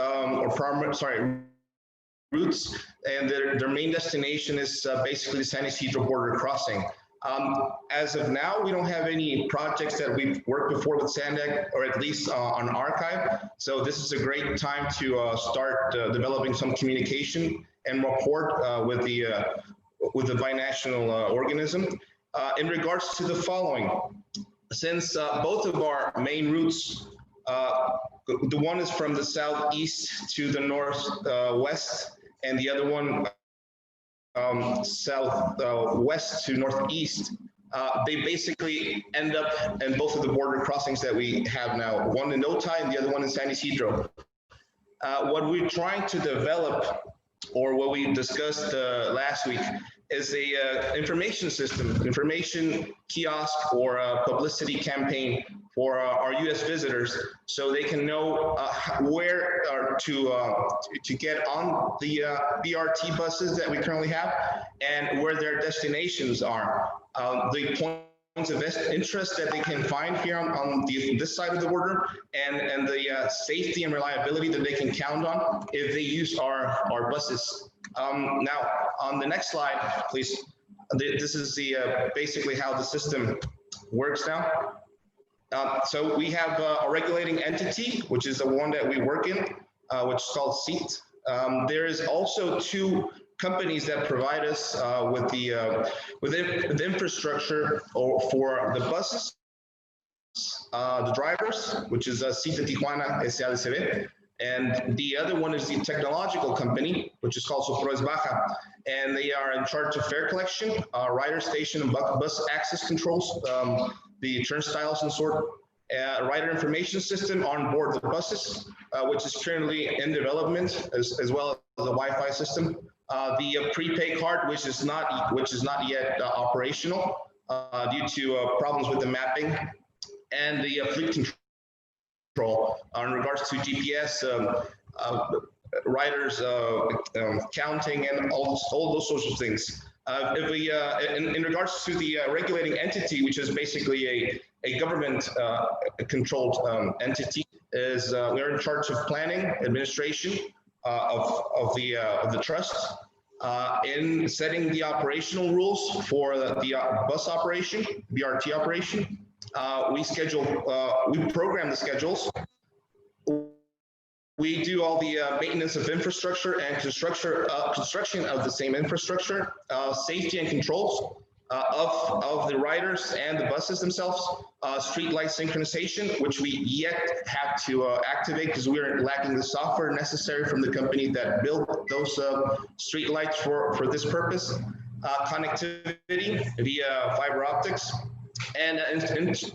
routes, and their main destination is basically the San Isidro border crossing. As of now, we don't have any projects that we've worked before with Sandag, or at least on archive. So this is a great time to start developing some communication and rapport with the binational organism. In regards to the following, since both of our main routes, the one is from the southeast to the northwest, and the other one southwest to northeast, they basically end up in both of the border crossings that we have now, one in Otay and the other one in San Isidro. What we're trying to develop, or what we discussed last week, is a information system, information kiosk, or a publicity campaign for our U.S. visitors, so they can know where to get on the BRT buses that we currently have, and where their destinations are. The points of interest that they can find here on this side of the border, and the safety and reliability that they can count on if they use our buses. Now, on the next slide, please. This is basically how the system works now. So we have a regulating entity, which is the one that we work in, which is called SEAT. There is also two companies that provide us with the infrastructure for the buses, the drivers, which is SEAT Tijuana SADCB. And the other one is the technological company, which is called Sopro Baja, and they are in charge of fare collection, rider station and bus access controls, the turnstiles and sort, rider information system on board the buses, which is currently in development, as well as the Wi-Fi system, the prepaid card, which is not yet operational due to problems with the mapping, and the fleet control. In regards to GPS, riders counting, and all those sorts of things. If we, in regards to the regulating entity, which is basically a government controlled entity, is we're in charge of planning, administration of the trust, in setting the operational rules for the bus operation, BRT operation. We program the schedules. We do all the maintenance of infrastructure and construction of the same infrastructure, safety and controls of the riders and the buses themselves, street light synchronization, which we yet have to activate because we're lacking the software necessary from the company that built those street lights for this purpose, connectivity via fiber optics, and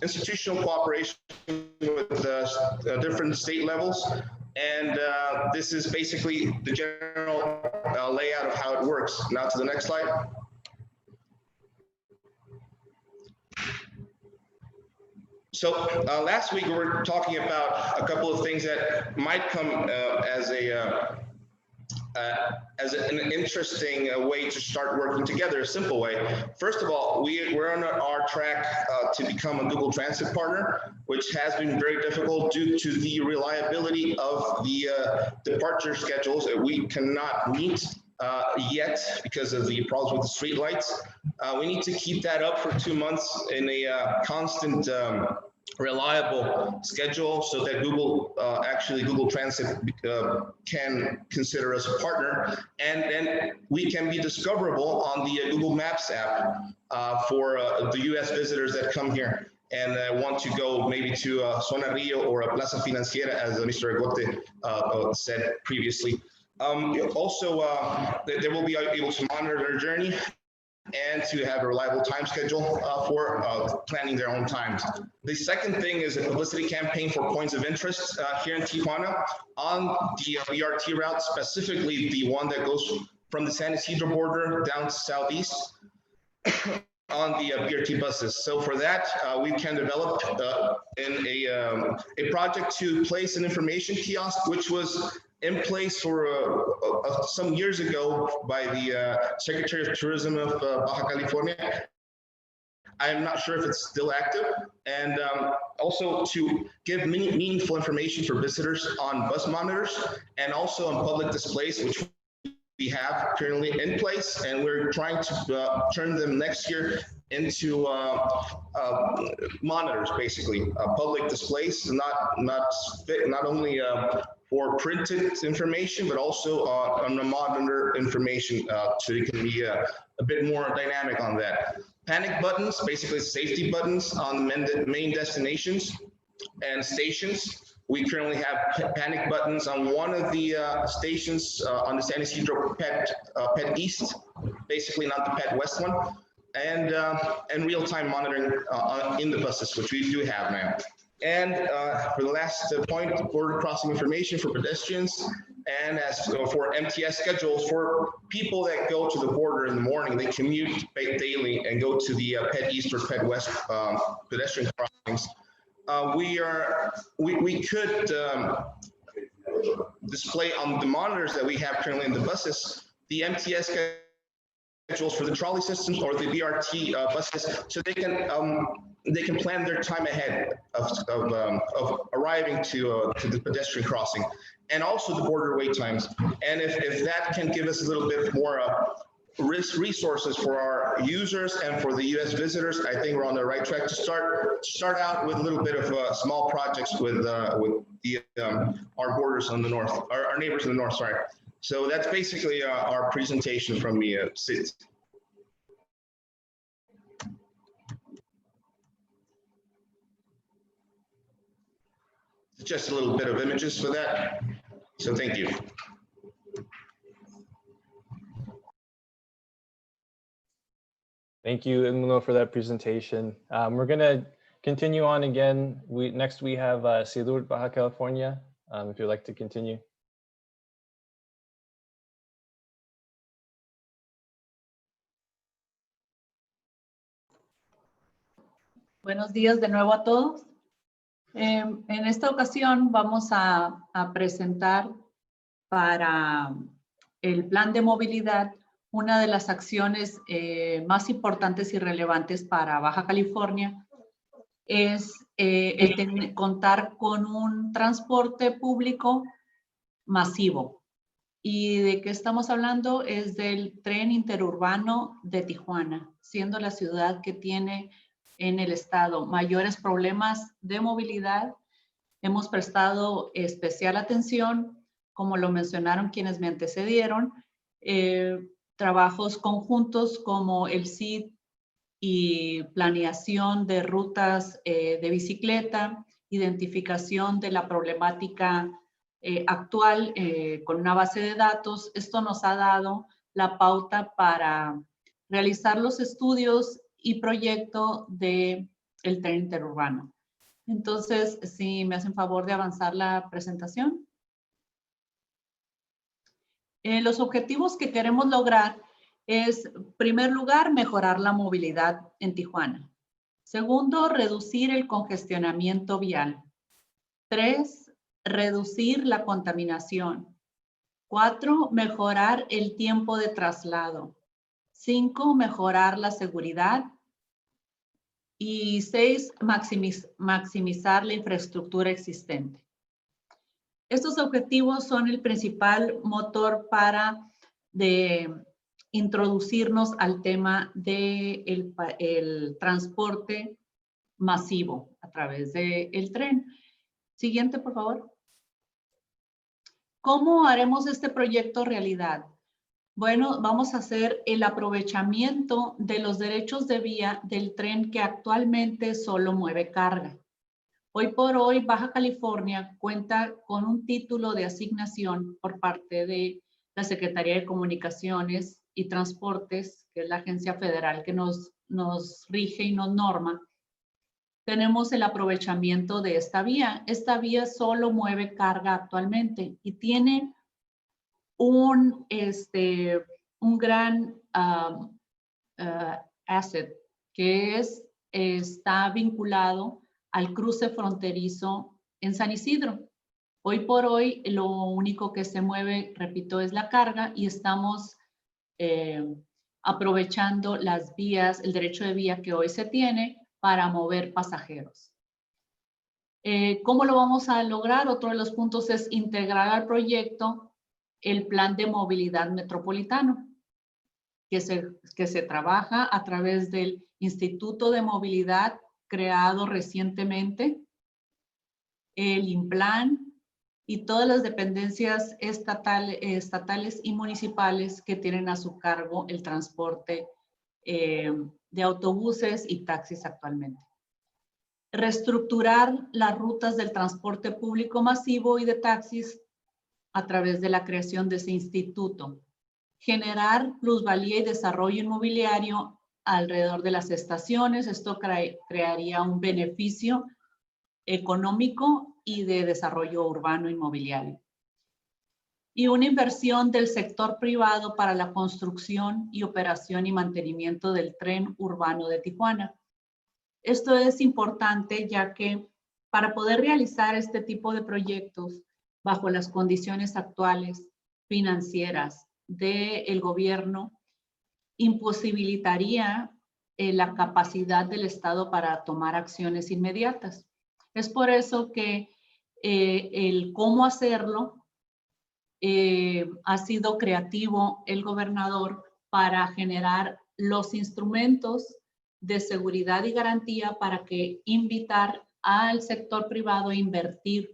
institutional cooperation with different state levels. And this is basically the general layout of how it works. Now to the next slide. So last week we were talking about a couple of things that might come as an interesting way to start working together, a simple way. First of all, we're on our track to become a Google Transit partner, which has been very difficult due to the reliability of the departure schedules that we cannot meet yet because of the problems with the street lights. We need to keep that up for 2 months in a constant reliable schedule so that Google Transit can consider us a partner, and then we can be discoverable on the Google Maps app. for the US visitors that come here and want to go maybe to Zona Rio or a Plaza Financiera, as Mr. Agote said previously. Also, they will be able to monitor their journey and to have a reliable time schedule for planning their own times. The second thing is a publicity campaign for points of interest here in Tijuana on the BRT route, specifically the one that goes from the San Isidro border down to southeast on the BRT buses. So for that, we can develop in a project to place an information kiosk, which was in place for some years ago by the Secretary of Tourism of Baja California. I'm not sure if it's still active. And also to give meaningful information for visitors on bus monitors and also on public displays, which we have currently in place, and we're trying to turn them next year into monitors, basically public displays, not only for printed information, but also on the monitor information, so it can be a bit more dynamic on that. Panic buttons, basically safety buttons on main destinations and stations. We currently have panic buttons on one of the stations on the San Isidro Pet East, basically not the Pet West one, and real-time monitoring in the buses, which we do have now. And for the last point, border crossing information for pedestrians, and as for MTS schedules for people that go to the border in the morning, they commute daily and go to the Pet East or Pet West pedestrian crossings. We could display on the monitors that we have currently in the buses the MTS schedules for the trolley systems or the BRT buses, so they can plan their time ahead of arriving to the pedestrian crossing, and also the border wait times. And if that can give us a little bit more resources for our users and for the US visitors, I think we're on the right track to start out with a little bit of small projects with our borders on the north, our neighbors in the north, sorry. So that's basically our presentation from me, Sid. Just a little bit of images for that. So thank you. Thank you, Edmundo, for that presentation. We're going to continue on again. Next we have Sidur, Baja California, if you'd like to continue. Buenos días de nuevo a todos. En esta ocasión vamos a presentar para el plan de movilidad una de las acciones más importantes y relevantes para Baja California es contar con un transporte público masivo. ¿Y de qué estamos hablando? Es del tren interurbano de Tijuana, siendo la ciudad que tiene en el estado mayores problemas de movilidad. Hemos prestado especial atención, como lo mencionaron quienes me antecedieron, trabajos conjuntos como el CID y planeación de rutas de bicicleta, identificación de la problemática actual con una base de datos. Esto nos ha dado la pauta para realizar los estudios y proyecto del tren interurbano. Entonces, si me hacen favor de avanzar la presentación. Los objetivos que queremos lograr es, en primer lugar, mejorar la movilidad en Tijuana. Segundo, reducir el congestionamiento vial. 3, reducir la contaminación. 4, mejorar el tiempo de traslado. 5, mejorar la seguridad. Y 6, maximizar la infraestructura existente. Estos objetivos son el principal motor para introducirnos al tema del transporte masivo a través del tren. Siguiente, por favor. ¿Cómo haremos este proyecto realidad? Bueno, vamos a hacer el aprovechamiento de los derechos de vía del tren que actualmente solo mueve carga. Hoy por hoy, Baja California cuenta con un título de asignación por parte de la Secretaría de Comunicaciones y Transportes, que es la agencia federal que nos rige y nos norma. Tenemos el aprovechamiento de esta vía. Esta vía solo mueve carga actualmente y tiene un gran asset que está vinculado al cruce fronterizo en San Isidro. Hoy por hoy lo único que se mueve, repito, es la carga y estamos aprovechando las vías, el derecho de vía que hoy se tiene para mover pasajeros. ¿Cómo lo vamos a lograr? Otro de los puntos es integrar al proyecto el plan de movilidad metropolitano, que se trabaja a través del Instituto de Movilidad creado recientemente, el INPLAN y todas las dependencias estatales y municipales que tienen a su cargo el transporte de autobuses y taxis actualmente. Reestructurar las rutas del transporte público masivo y de taxis a través de la creación de ese instituto. Generar plusvalía y desarrollo inmobiliario alrededor de las estaciones. Esto crearía un beneficio económico y de desarrollo urbano inmobiliario. Y una inversión del sector privado para la construcción y operación y mantenimiento del tren urbano de Tijuana. Esto es importante ya que para poder realizar este tipo de proyectos bajo las condiciones actuales financieras del gobierno, imposibilitaría la capacidad del Estado para tomar acciones inmediatas. Es por eso que el cómo hacerlo ha sido creativo el gobernador para generar los instrumentos de seguridad y garantía para que invitar al sector privado a invertir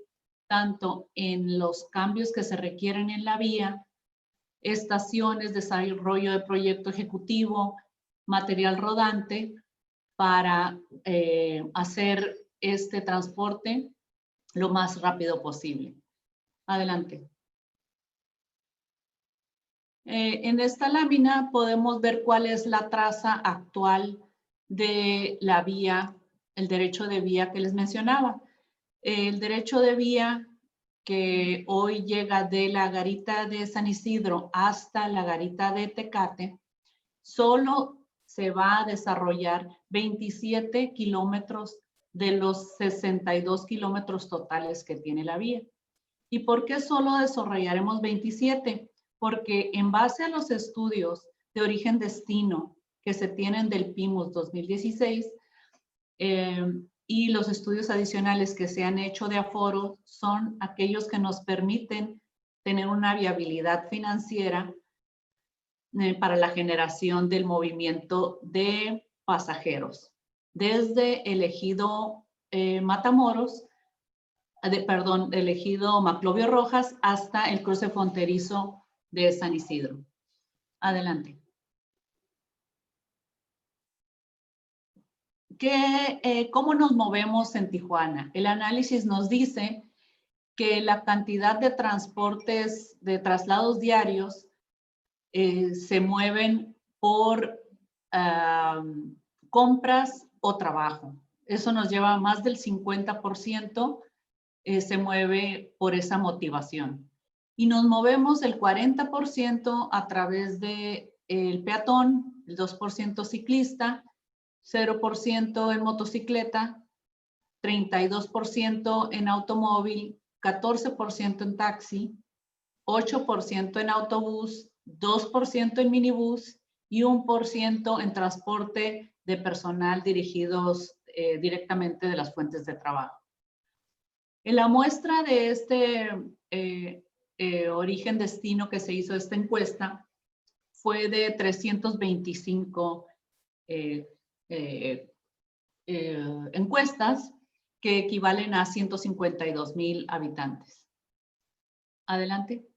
tanto en los cambios que se requieren en la vía, estaciones, desarrollo de proyecto ejecutivo, material rodante, para hacer este transporte lo más rápido posible. Adelante. En esta lámina podemos ver cuál es la traza actual de la vía, el derecho de vía que les mencionaba. El derecho de vía que hoy llega de la garita de San Isidro hasta la garita de Tecate, solo se va a desarrollar 27 kilómetros de los 62 kilómetros totales que tiene la vía. ¿Y por qué solo desarrollaremos 27? Porque en base a los estudios de origen-destino que se tienen del PIMUS 2016 y los estudios adicionales que se han hecho de aforo son aquellos que nos permiten tener una viabilidad financiera para la generación del movimiento de pasajeros. Desde el ejido Matamoros, el ejido Maclovio Rojas hasta el cruce fronterizo de San Isidro. Adelante. ¿Cómo nos movemos en Tijuana? El análisis nos dice que la cantidad de transportes, de traslados diarios, se mueven por compras o trabajo. Eso nos lleva a más del 50%, se mueve por esa motivación. Y nos movemos el 40% a través del peatón, el 2% ciclista, 0% en motocicleta, 32% en automóvil, 14% en taxi, 8% en autobús, 2% en minibús y 1% en transporte de personal dirigidos directamente de las fuentes de trabajo. En la muestra de este origen-destino que se hizo esta encuesta fue de 325 encuestas que equivalen a 152,000 habitantes. Adelante.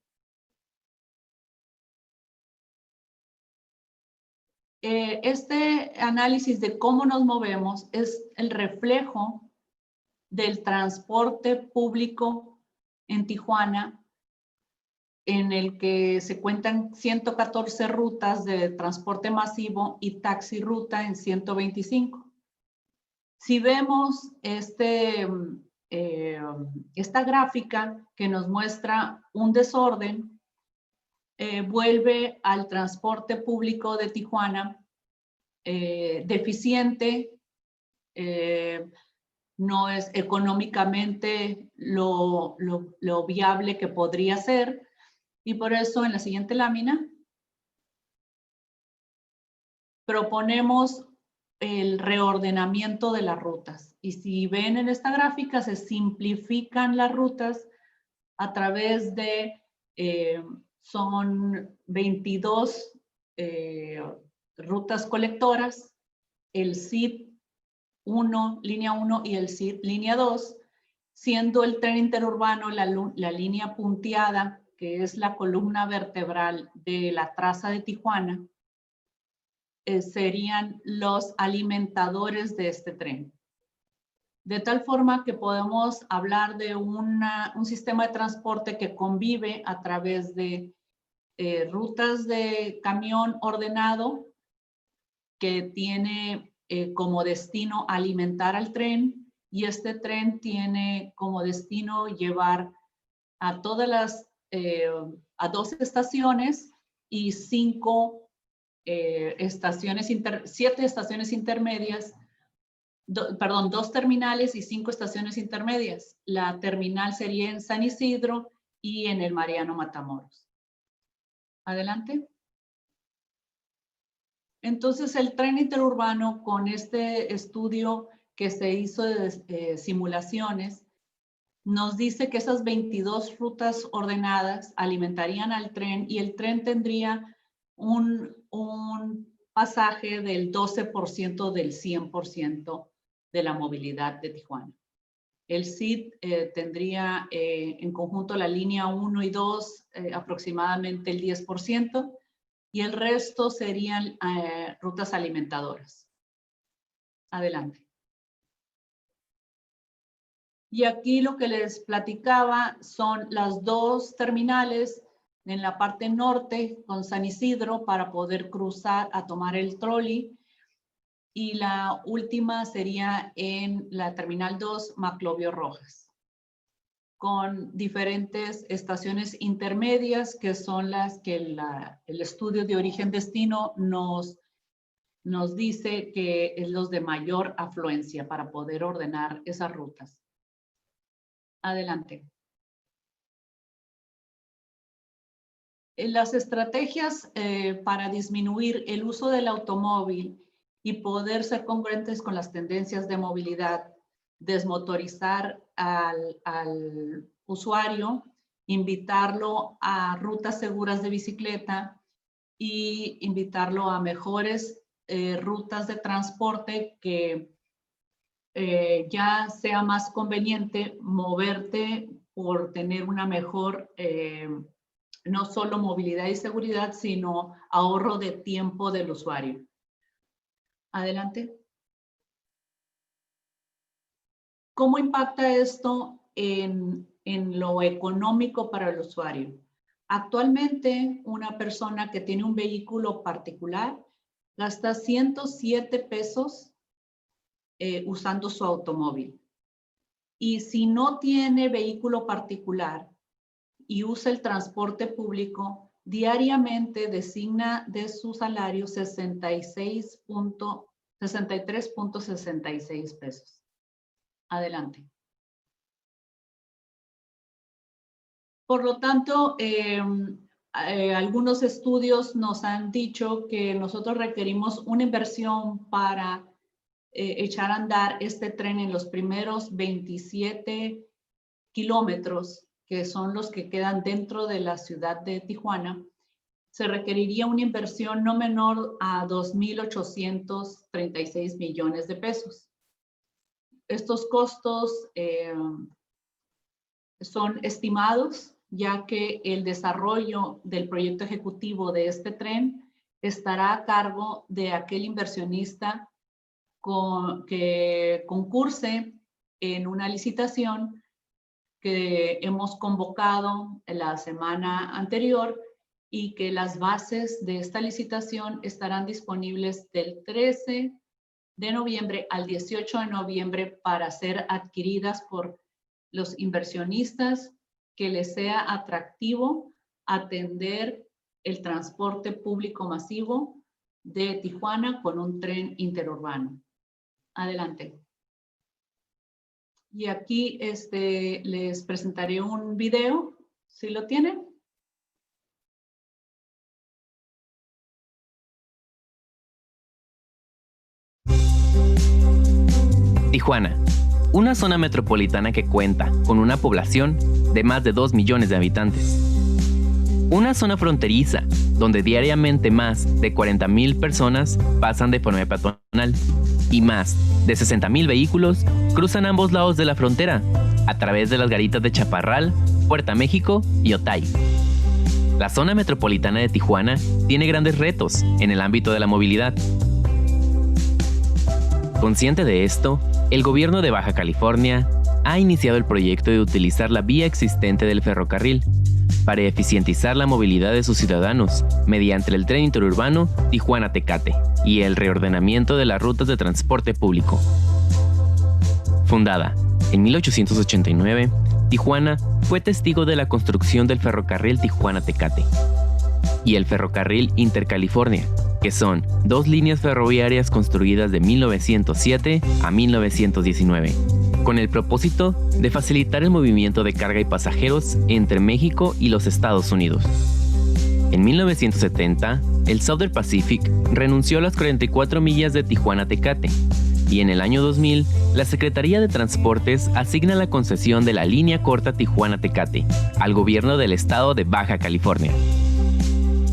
Este análisis de cómo nos movemos es el reflejo del transporte público en Tijuana, en el que se cuentan 114 rutas de transporte masivo y taxi ruta en 125. Si vemos esta gráfica que nos muestra un desorden, vuelve al transporte público de Tijuana deficiente, no es económicamente lo viable que podría ser, y por eso en la siguiente lámina proponemos el reordenamiento de las rutas. Y si ven en esta gráfica, se simplifican las rutas a través de, son 22 rutas colectoras, el CID 1, línea 1 y el CID línea 2, siendo el tren interurbano la línea punteada, que es la columna vertebral de la traza de Tijuana, serían los alimentadores de este tren. De tal forma que podemos hablar de un sistema de transporte que convive a través de rutas de camión ordenado, que tiene como destino alimentar al tren, y este tren tiene como destino llevar a todas las, a 2 estaciones y 7 estaciones intermedias, 2 terminales y 5 estaciones intermedias. La terminal sería en San Isidro y en el Mariano Matamoros. Adelante. Entonces, el tren interurbano, con este estudio que se hizo de simulaciones, nos dice que esas 22 rutas ordenadas alimentarían al tren, y el tren tendría un pasaje del 12% del 100% de la movilidad de Tijuana. El CID tendría en conjunto la línea 1 y 2 aproximadamente el 10%, y el resto serían rutas alimentadoras. Adelante. Y aquí lo que les platicaba son las 2 terminales en la parte norte con San Isidro para poder cruzar a tomar el trolley, y la última sería en la terminal 2 Maclovio Rojas, con diferentes estaciones intermedias que son las que el estudio de origen-destino nos dice que es los de mayor afluencia para poder ordenar esas rutas. Adelante. Las estrategias para disminuir el uso del automóvil y poder ser congruentes con las tendencias de movilidad, desmotorizar al usuario, invitarlo a rutas seguras de bicicleta y invitarlo a mejores rutas de transporte que ya sea más conveniente moverte por tener una mejor, no solo movilidad y seguridad, sino ahorro de tiempo del usuario. Adelante. ¿Cómo impacta esto en lo económico para el usuario? Actualmente, una persona que tiene un vehículo particular gasta 107 pesos usando su automóvil. Y si no tiene vehículo particular y usa el transporte público, diariamente designa de su salario 63.66 pesos. Adelante. Por lo tanto, algunos estudios nos han dicho que nosotros requerimos una inversión para echar a andar este tren en los primeros 27 kilómetros, que son los que quedan dentro de la ciudad de Tijuana. Se requeriría una inversión no menor a 2.836 millones de pesos. Estos costos son estimados, ya que el desarrollo del proyecto ejecutivo de este tren estará a cargo de aquel inversionista que concurse en una licitación que hemos convocado la semana anterior y que las bases de esta licitación estarán disponibles del 13 de noviembre al 18 de noviembre para ser adquiridas por los inversionistas que les sea atractivo atender el transporte público masivo de Tijuana con un tren interurbano. Adelante. Y aquí les presentaré un video, si lo tienen. Tijuana, una zona metropolitana que cuenta con una población de más de 2 millones de habitantes. Una zona fronteriza donde diariamente más de 40,000 personas pasan de forma peatonal y más de 60,000 vehículos cruzan ambos lados de la frontera a través de las garitas de Chaparral, Puerta México y Otay. La zona metropolitana de Tijuana tiene grandes retos en el ámbito de la movilidad. Consciente de esto, el gobierno de Baja California ha iniciado el proyecto de utilizar la vía existente del ferrocarril para eficientizar la movilidad de sus ciudadanos mediante el tren interurbano Tijuana-Tecate y el reordenamiento de las rutas de transporte público. Fundada en 1889, Tijuana fue testigo de la construcción del ferrocarril Tijuana-Tecate y el ferrocarril Intercalifornia, que son 2 líneas ferroviarias construidas de 1907 a 1919, con el propósito de facilitar el movimiento de carga y pasajeros entre México y los Estados Unidos. En 1970, el Southern Pacific renunció a las 44 millas de Tijuana-Tecate, y en el año 2000, la Secretaría de Transportes asigna la concesión de la línea corta Tijuana-Tecate al gobierno del estado de Baja California.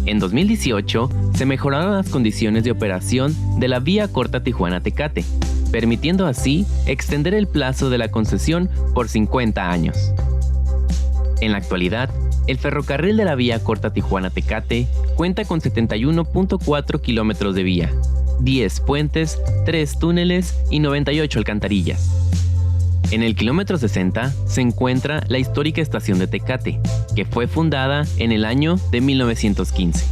En 2018, se mejoraron las condiciones de operación de la vía corta Tijuana-Tecate, permitiendo así extender el plazo de la concesión por 50 años. En la actualidad, el ferrocarril de la vía corta Tijuana-Tecate cuenta con 71.4 kilómetros de vía, 10 puentes, 3 túneles y 98 alcantarillas. En el kilómetro 60 se encuentra la histórica estación de Tecate, que fue fundada en el año de 1915.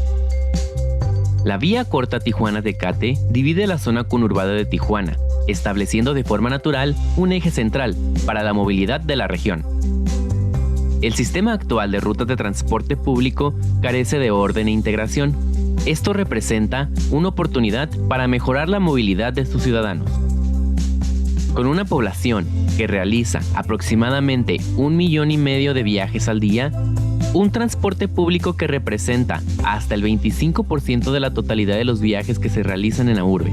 La vía corta Tijuana-Tecate divide la zona conurbada de Tijuana, estableciendo de forma natural un eje central para la movilidad de la región. El sistema actual de rutas de transporte público carece de orden e integración. Esto representa una oportunidad para mejorar la movilidad de sus ciudadanos. Con una población que realiza aproximadamente 1,5 millones de viajes al día, un transporte público que representa hasta el 25% de la totalidad de los viajes que se realizan en la urbe.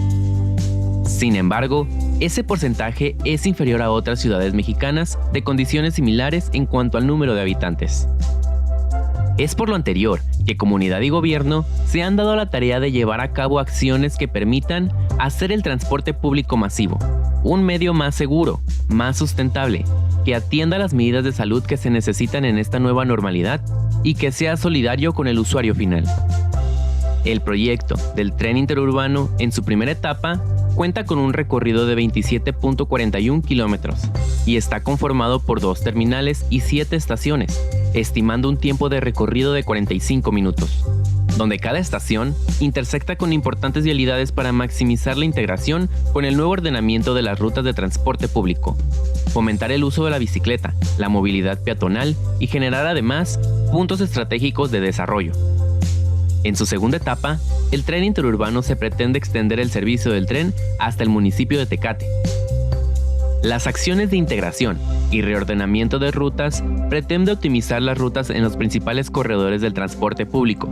Sin embargo, ese porcentaje es inferior a otras ciudades mexicanas de condiciones similares en cuanto al número de habitantes. Es por lo anterior que comunidad y gobierno se han dado la tarea de llevar a cabo acciones que permitan hacer el transporte público masivo un medio más seguro, más sustentable, que atienda las medidas de salud que se necesitan en esta nueva normalidad y que sea solidario con el usuario final. El proyecto del tren interurbano en su primera etapa cuenta con un recorrido de 27.41 kilómetros y está conformado por 2 terminales y 7 estaciones, estimando un tiempo de recorrido de 45 minutos, donde cada estación intersecta con importantes vialidades para maximizar la integración con el nuevo ordenamiento de las rutas de transporte público, fomentar el uso de la bicicleta, la movilidad peatonal y generar además puntos estratégicos de desarrollo. En su segunda etapa, el tren interurbano se pretende extender el servicio del tren hasta el municipio de Tecate. Las acciones de integración y reordenamiento de rutas pretende optimizar las rutas en los principales corredores del transporte público,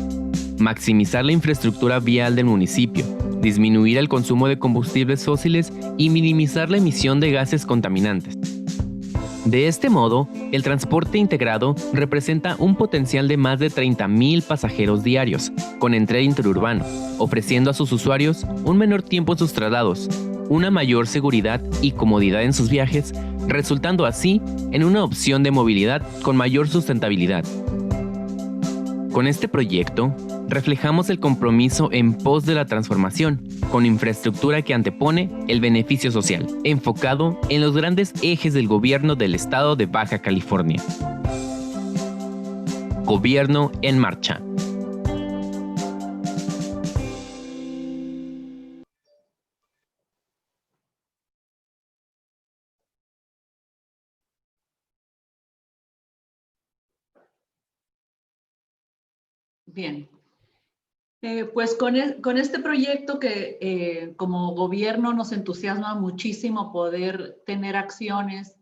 maximizar la infraestructura vial del municipio, disminuir el consumo de combustibles fósiles y minimizar la emisión de gases contaminantes. De este modo, el transporte integrado representa un potencial de más de 30,000 pasajeros diarios, con entrega interurbano, ofreciendo a sus usuarios un menor tiempo en sus traslados, una mayor seguridad y comodidad en sus viajes, resultando así en una opción de movilidad con mayor sustentabilidad. Con este proyecto, reflejamos el compromiso en pos de la transformación, con infraestructura que antepone el beneficio social, enfocado en los grandes ejes del gobierno del estado de Baja California. Gobierno en marcha. Bien. Pues con este proyecto que como gobierno nos entusiasma muchísimo poder tener acciones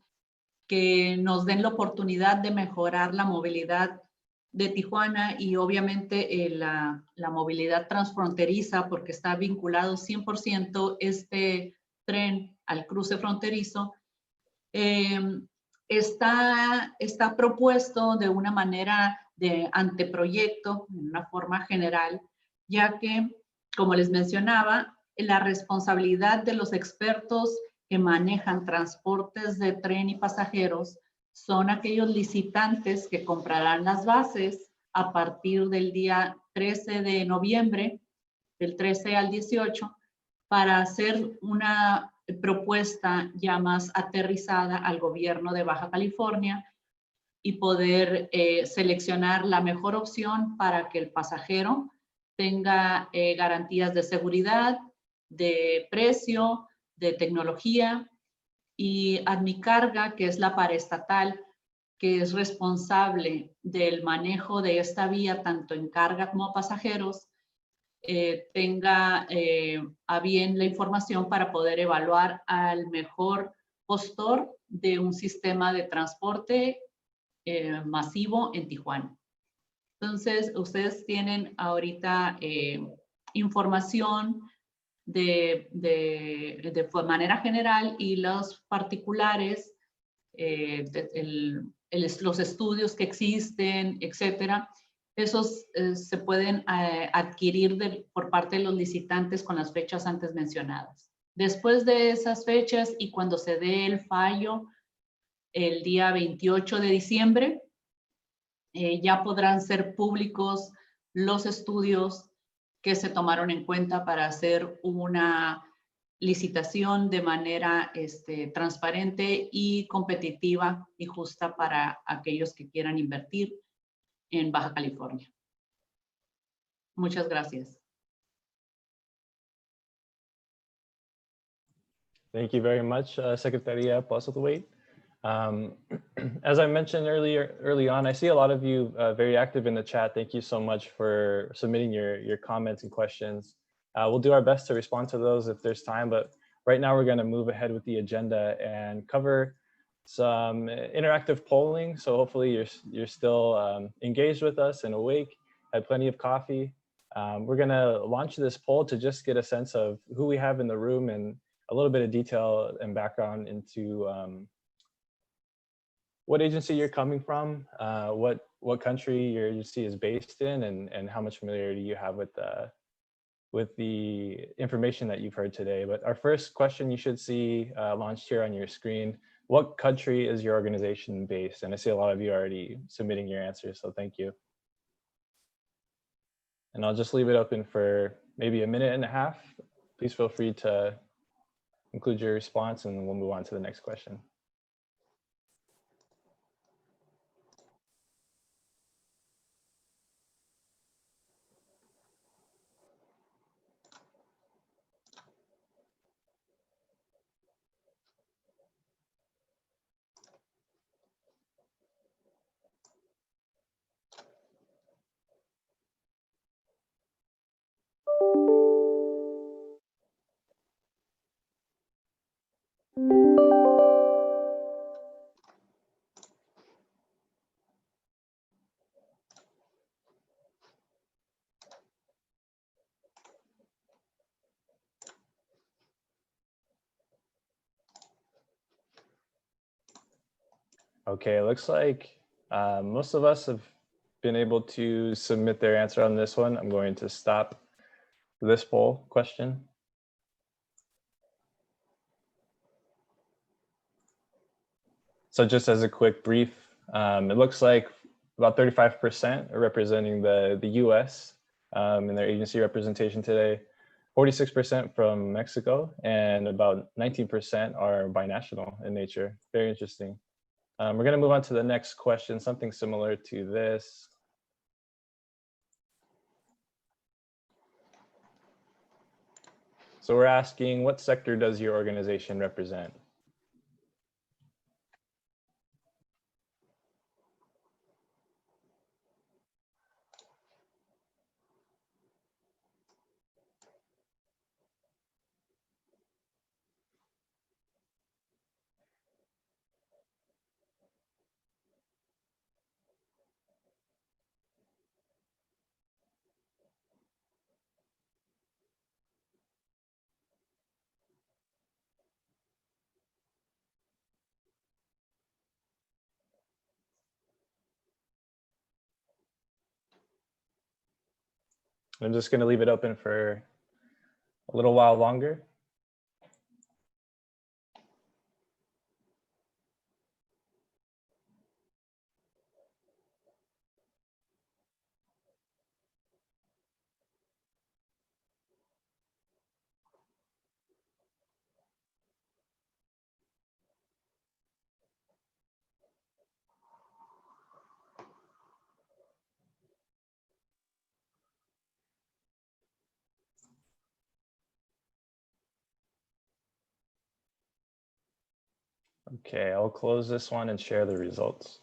que nos den la oportunidad de mejorar la movilidad de Tijuana y obviamente la movilidad transfronteriza, porque está vinculado 100% este tren al cruce fronterizo. Está propuesto de una manera de anteproyecto, en una forma general, ya que, como les mencionaba, la responsabilidad de los expertos que manejan transportes de tren y pasajeros son aquellos licitantes que comprarán las bases a partir del día 13 de noviembre, del 13 al 18, para hacer una propuesta ya más aterrizada al gobierno de Baja California y poder seleccionar la mejor opción para que el pasajero tenga garantías de seguridad, de precio, de tecnología, y Admicarga, que es la paraestatal que es responsable del manejo de esta vía tanto en carga como pasajeros, tenga a bien la información para poder evaluar al mejor postor de un sistema de transporte masivo en Tijuana. Entonces, ustedes tienen ahorita información de manera general, y los particulares, los estudios que existen, etcétera. Esos se pueden adquirir por parte de los licitantes con las fechas antes mencionadas. Después de esas fechas y cuando se dé el fallo el día 28 de diciembre, ya podrán ser públicos los estudios que se tomaron en cuenta para hacer una licitación de manera transparente y competitiva y justa para aquellos que quieran invertir en Baja California. Muchas gracias. Thank you very much, Secretaria Postlethwaite. As I mentioned early on, I see a lot of you very active in the chat. Thank you so much for submitting your comments and questions. We'll do our best to respond to those if there's time, but right now we're going to move ahead with the agenda and cover some interactive polling. So hopefully you're still engaged with us and awake, had plenty of coffee. We're going to launch this poll to just get a sense of who we have in the room and a little bit of detail and background into what agency you're coming from, what country your agency is based in, and how much familiarity you have with the information that you've heard today. But our first question you should see launched here on your screen. What country is your organization based? And I see a lot of you already submitting your answers, so thank you. And I'll just leave it open for maybe a minute and a half. Please feel free to include your response and we'll move on to the next question. Okay, it looks like most of us have been able to submit their answer on this one. I'm going to stop this poll question. So just as a quick brief, it looks like about 35% are representing the US, in their agency representation today. 46% from Mexico, and about 19% are binational in nature. Very interesting. We're going to move on to the next question, something similar to this. So we're asking, what sector does your organization represent? I'm just going to leave it open for a little while longer. Okay, I'll close this one and share the results.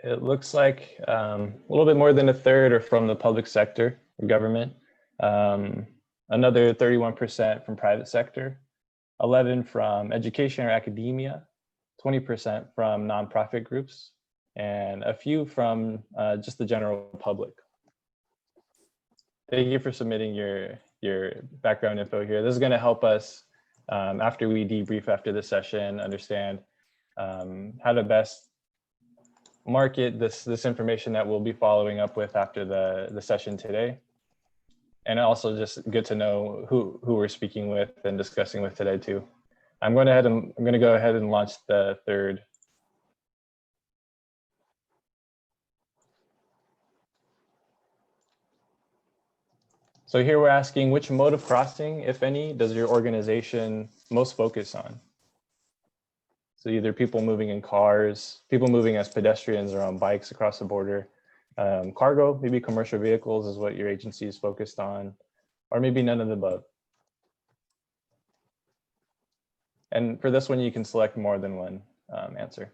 It looks like a little bit more than a third are from the public sector or government, another 31% from private sector, 11% from education or academia, 20% from nonprofit groups, and a few from just the general public. Thank you for submitting your background info here. This is going to help us after we debrief after the session, understand how to best market this information that we'll be following up with after the session today. And also just good to know who we're speaking with and discussing with today too. I'm going to go ahead and launch the third. So here we're asking, which mode of crossing, if any, does your organization most focus on? So either people moving in cars, people moving as pedestrians or on bikes across the border, cargo, maybe commercial vehicles is what your agency is focused on, or maybe none of the above. And for this one, you can select more than one answer.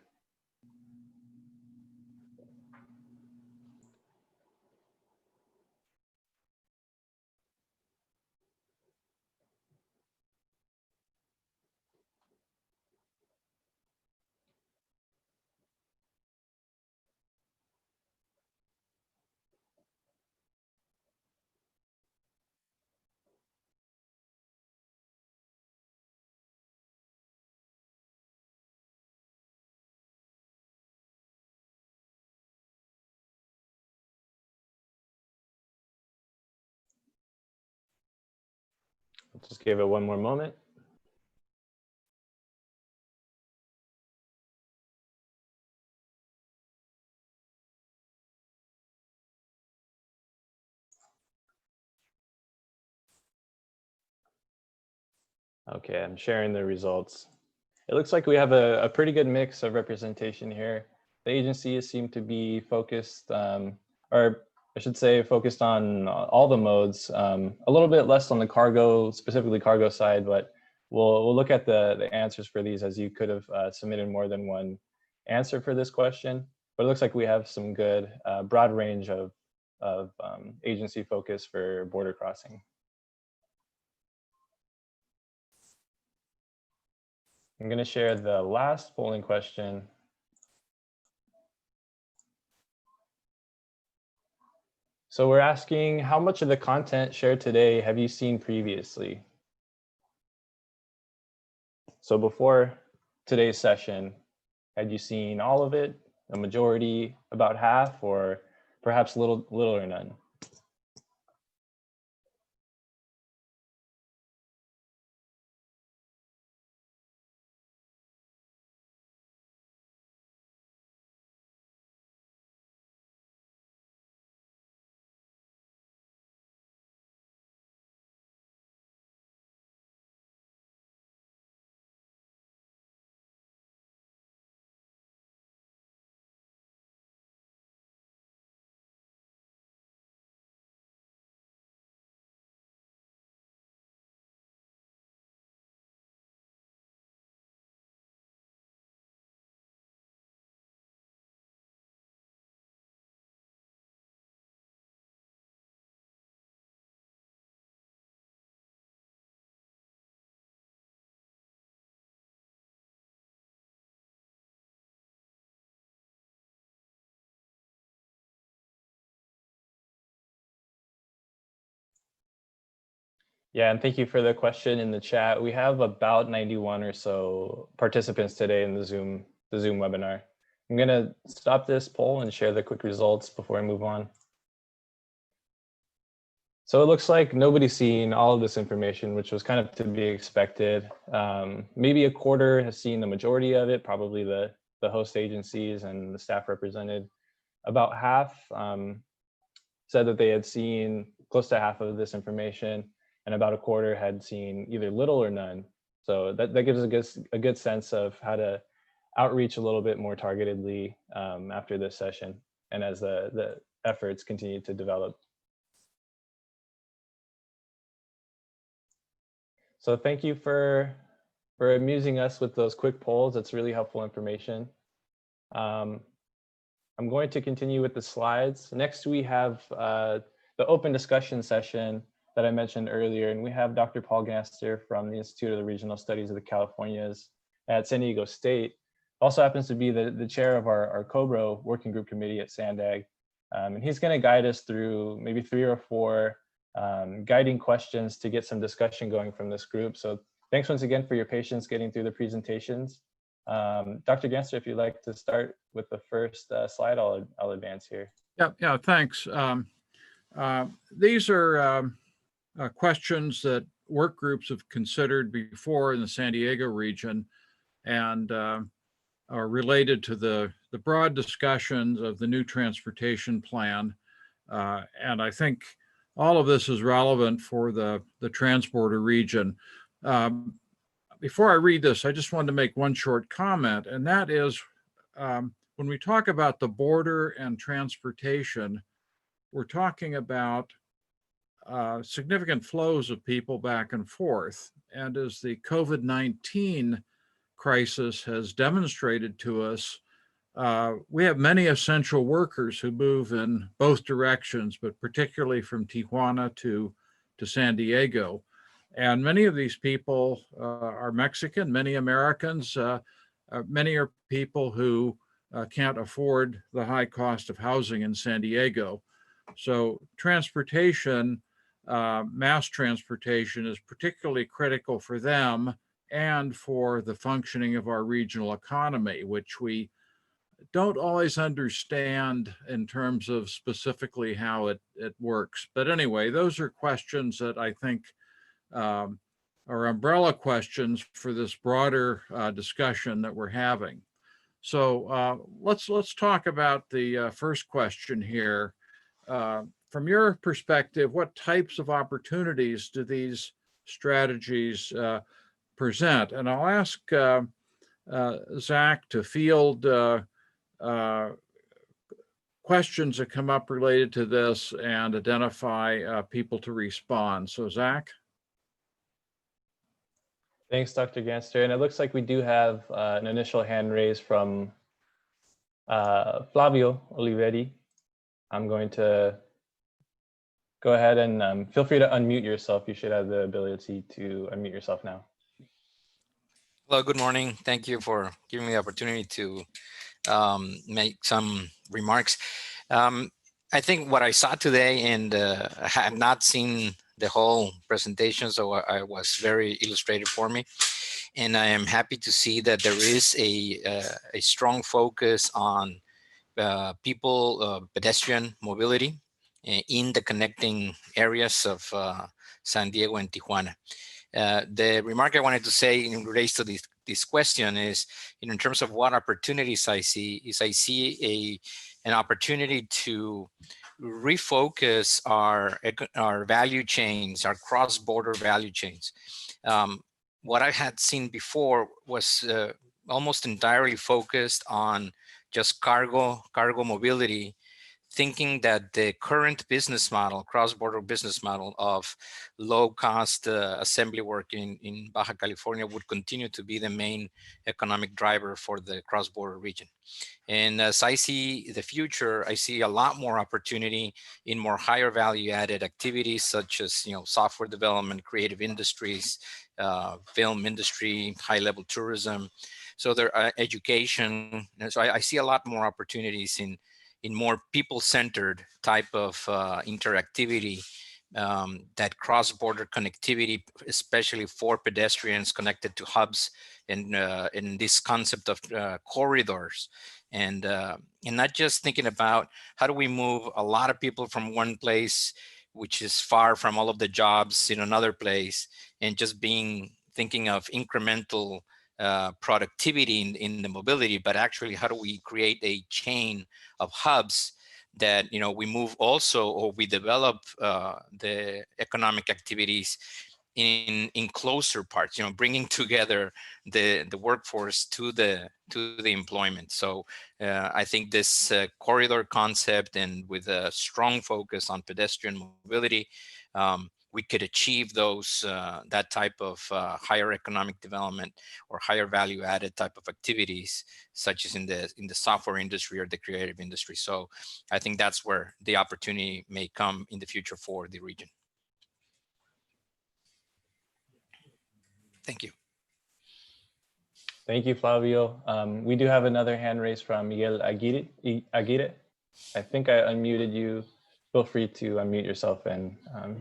Just give it one more moment. Okay, I'm sharing the results. It looks like we have a pretty good mix of representation here. The agencies seem to be focused, or I should say focused on all the modes, a little bit less on the cargo, specifically cargo side, but we'll look at the answers for these, as you could have submitted more than one answer for this question. But it looks like we have some good broad range of agency focus for border crossing. I'm going to share the last polling question. So we're asking, how much of the content shared today have you seen previously? So before today's session, had you seen all of it, a majority, about half, or perhaps little or none? Yeah, and thank you for the question in the chat. We have about 91 or so participants today in the Zoom webinar. I'm gonna stop this poll and share the quick results before I move on. So it looks like nobody's seen all of this information, which was kind of to be expected. Maybe a quarter has seen the majority of it, probably the host agencies and the staff represented. About half said that they had seen close to half of this information, and about a quarter had seen either little or none. So that gives a good sense of how to outreach a little bit more targetedly after this session and as the efforts continue to develop. So thank you for amusing us with those quick polls. It's really helpful information. I'm going to continue with the slides. Next, we have the open discussion session that I mentioned earlier, and we have Dr. Paul Ganster from the Institute of the Regional Studies of the Californias at San Diego State. Also happens to be the chair of our COBRO working group committee at SANDAG. And he's going to guide us through maybe 3 or 4 guiding questions to get some discussion going from this group. So thanks once again for your patience getting through the presentations. Dr. Ganster, if you'd like to start with the first slide, I'll advance here. Yeah, thanks. These are questions that work groups have considered before in the San Diego region and are related to the broad discussions of the new transportation plan. And I think all of this is relevant for the Cross-Border region. Before I read this, I just wanted to make one short comment, and that is when we talk about the border and transportation, we're talking about significant flows of people back and forth. And as the COVID-19 crisis has demonstrated to us, we have many essential workers who move in both directions, but particularly from Tijuana to San Diego. And many of these people are Mexican, many Americans, many are people who can't afford the high cost of housing in San Diego. So transportation, mass transportation is particularly critical for them and for the functioning of our regional economy, which we don't always understand in terms of specifically how it works. But anyway, those are questions that I think are umbrella questions for this broader discussion that we're having. So let's talk about the first question here. From your perspective, what types of opportunities do these strategies present? And I'll ask Zach to field questions that come up related to this and identify people to respond. So Zach? Thanks, Dr. Ganster. And it looks like we do have an initial hand raised from Flavio Oliveri. I'm going to go ahead and feel free to unmute yourself. You should have the ability to unmute yourself now. Hello, good morning. Thank you for giving me the opportunity to make some remarks. I think what I saw today, and I had not seen the whole presentation, so I was very illustrated for me. And I am happy to see that there is a strong focus on pedestrian mobility in the connecting areas of San Diego and Tijuana. The remark I wanted to say in relation to this question is, in terms of what opportunities I see, is I see an opportunity to refocus our value chains, our cross-border value chains. What I had seen before was almost entirely focused on just cargo mobility, thinking that the current business model, cross-border business model of low-cost assembly work in Baja California would continue to be the main economic driver for the cross-border region. And as I see the future, I see a lot more opportunity in more higher value-added activities such as software development, creative industries, film industry, high-level tourism. So there are education. So I see a lot more opportunities in more people-centered type of interactivity that cross-border connectivity, especially for pedestrians connected to hubs, and in this concept of corridors, and not just thinking about how do we move a lot of people from one place, which is far from all of the jobs, in another place, and just thinking of incremental productivity in the mobility, but actually how do we create a chain of hubs that we move also, or we develop the economic activities in closer parts, bringing together the workforce to the employment. So I think this corridor concept, and with a strong focus on pedestrian mobility, we could achieve those that type of higher economic development or higher value added type of activities, such as in the software industry or the creative industry. So I think that's where the opportunity may come in the future for the region. Thank you. Thank you, Flavio. We do have another hand raised from Miguel Aguirre. I think I unmuted you. Feel free to unmute yourself and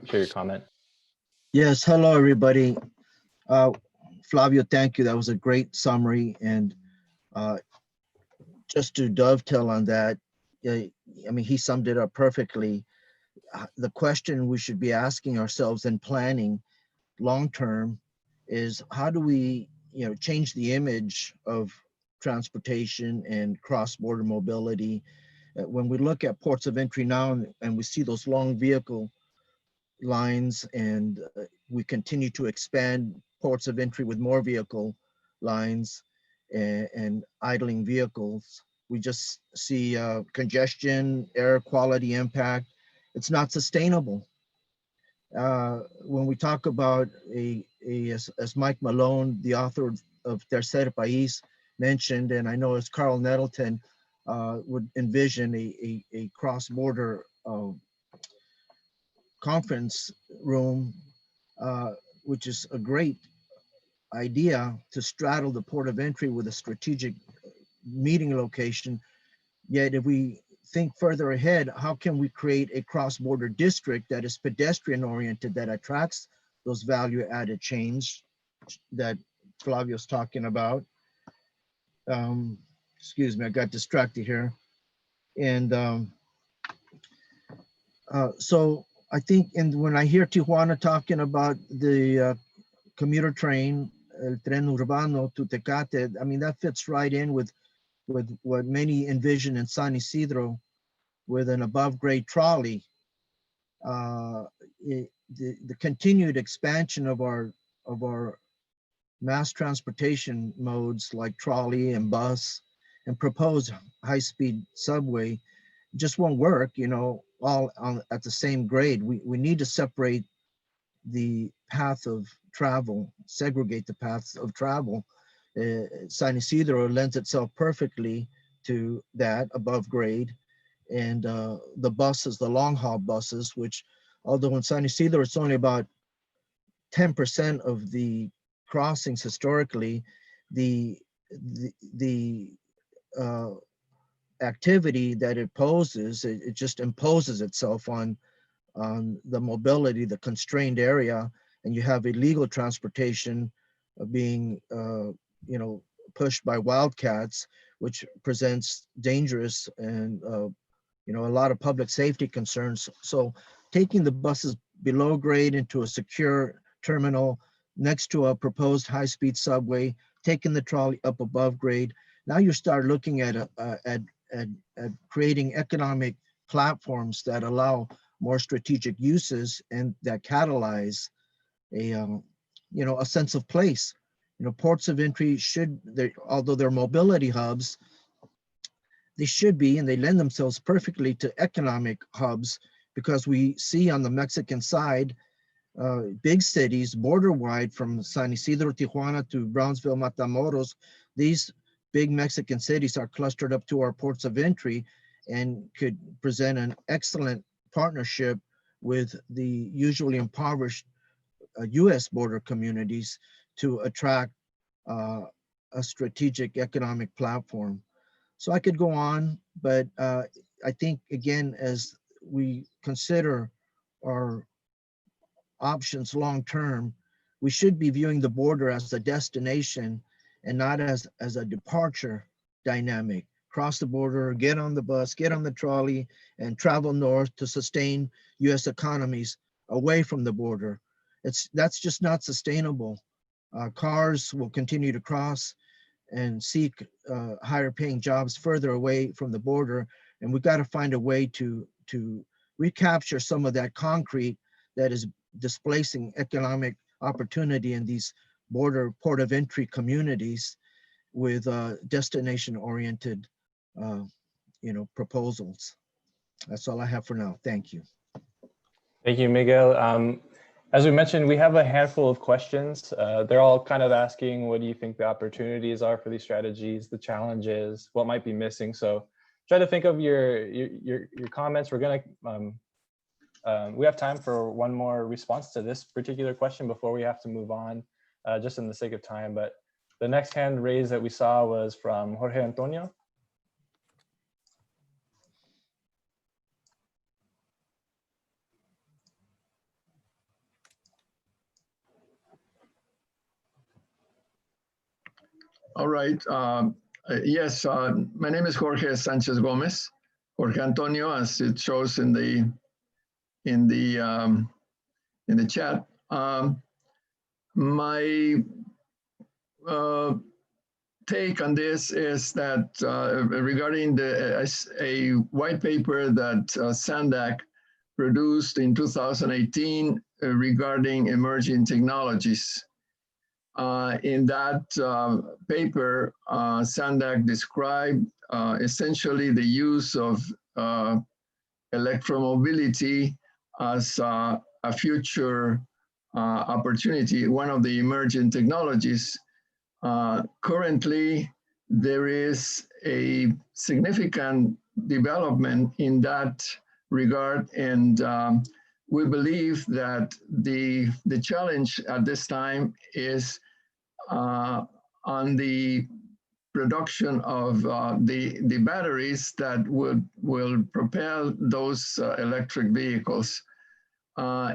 share your comment. Yes, hello, everybody. Flavio, thank you. That was a great summary. And just to dovetail on that, I mean, he summed it up perfectly. The question we should be asking ourselves in planning long-term is, how do we change the image of transportation and cross-border mobility? When we look at ports of entry now and we see those long vehicle lines, and we continue to expand ports of entry with more vehicle lines and idling vehicles, we just see congestion, air quality impact. It's not sustainable. When we talk about as Mike Malone, the author of Tercer País, mentioned, and I know as Carl Nettleton would envision a cross-border conference room, which is a great idea to straddle the port of entry with a strategic meeting location. Yet if we think further ahead, how can we create a cross-border district that is pedestrian oriented, that attracts those value added chains that Flavio's talking about? Excuse me, I got distracted here. And so I think, and when I hear Tijuana talking about the commuter train, el tren urbano to Tecate, I mean, that fits right in with what many envision in San Isidro, with an above grade trolley. The continued expansion of our mass transportation modes like trolley and bus and proposed high-speed subway just won't work, all at the same grade. We need to separate the path of travel, segregate the paths of travel. San Isidro lends itself perfectly to that above grade. And the buses, the long haul buses, which, although in San Isidro it's only about 10% of the crossings historically, the activity that it poses, it just imposes itself on the mobility, the constrained area, and you have illegal transportation being pushed by wildcats, which presents dangerous and a lot of public safety concerns. So taking the buses below grade into a secure terminal next to a proposed high-speed subway, taking the trolley up above grade, now you start looking at creating economic platforms that allow more strategic uses and that catalyze a sense of place. Ports of entry although they're mobility hubs, they should be, and they lend themselves perfectly to economic hubs, because we see on the Mexican side, big cities border wide from San Isidro, Tijuana to Brownsville, Matamoros. These big Mexican cities are clustered up to our ports of entry and could present an excellent partnership with the usually impoverished US border communities to attract a strategic economic platform. So I could go on, but I think, again, as we consider our options long-term, we should be viewing the border as a destination and not as a departure dynamic. Cross the border, get on the bus, get on the trolley, and travel north to sustain US economies away from the border. That's just not sustainable. Cars will continue to cross and seek higher paying jobs further away from the border. And we've got to find a way to recapture some of that concrete that is displacing economic opportunity in these border port of entry communities with destination oriented proposals. That's all I have for now. Thank you. Thank you, Miguel. As we mentioned, we have a handful of questions. They're all kind of asking, what do you think the opportunities are for these strategies, the challenges, what might be missing? So try to think of your comments. We're gonna, we have time for one more response to this particular question before we have to move on, just in the sake of time. But the next hand raised that we saw was from Jorge Antonio. All right. Yes, my name is Jorge Sanchez Gomez. Jorge Antonio, as it shows in the chat. My take on this is that regarding a white paper that SANDAG produced in 2018 regarding emerging technologies. In that paper, SANDAG described essentially the use of electromobility as a future opportunity, one of the emerging technologies. Currently, there is a significant development in that regard, and we believe that the challenge at this time is on the production of the batteries that will propel those electric vehicles.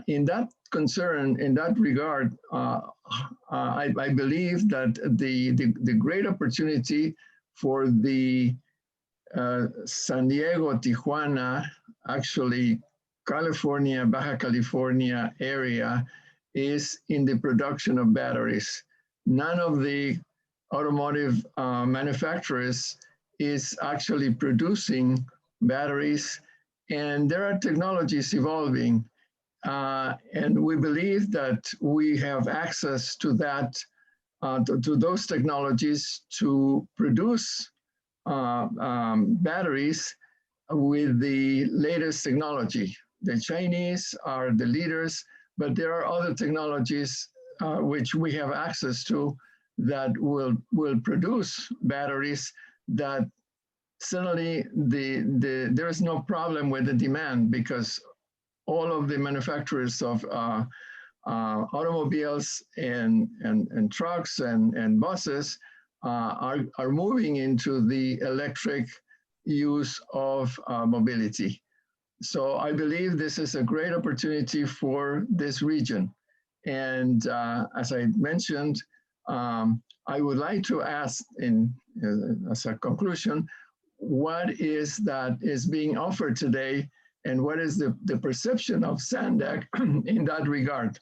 In that concern, in that regard, I believe that the great opportunity for the San Diego, Tijuana, actually California, Baja California area is in the production of batteries. None of the automotive manufacturers is actually producing batteries, and there are technologies evolving. And we believe that we have access to that, to those technologies to produce batteries with the latest technology. The Chinese are the leaders, but there are other technologies which we have access to that will produce batteries that suddenly there is no problem with the demand, because all of the manufacturers of automobiles and trucks and buses are moving into the electric use of mobility. So I believe this is a great opportunity for this region. And as I mentioned, I would like to ask as a conclusion, what is that is being offered today, and what is the perception of SANDAG in that regard?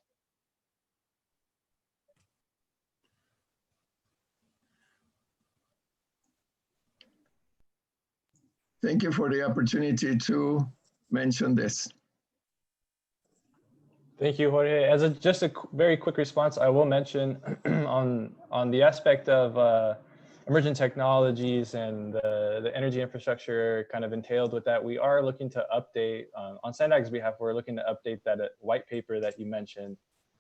Thank you for the opportunity to mention this. Thank you, Jorge. As just a very quick response, I will mention on the aspect of emerging technologies and the energy infrastructure kind of entailed with that, we are looking to update, on SANDAG's behalf, we're looking to update that white paper that you mentioned.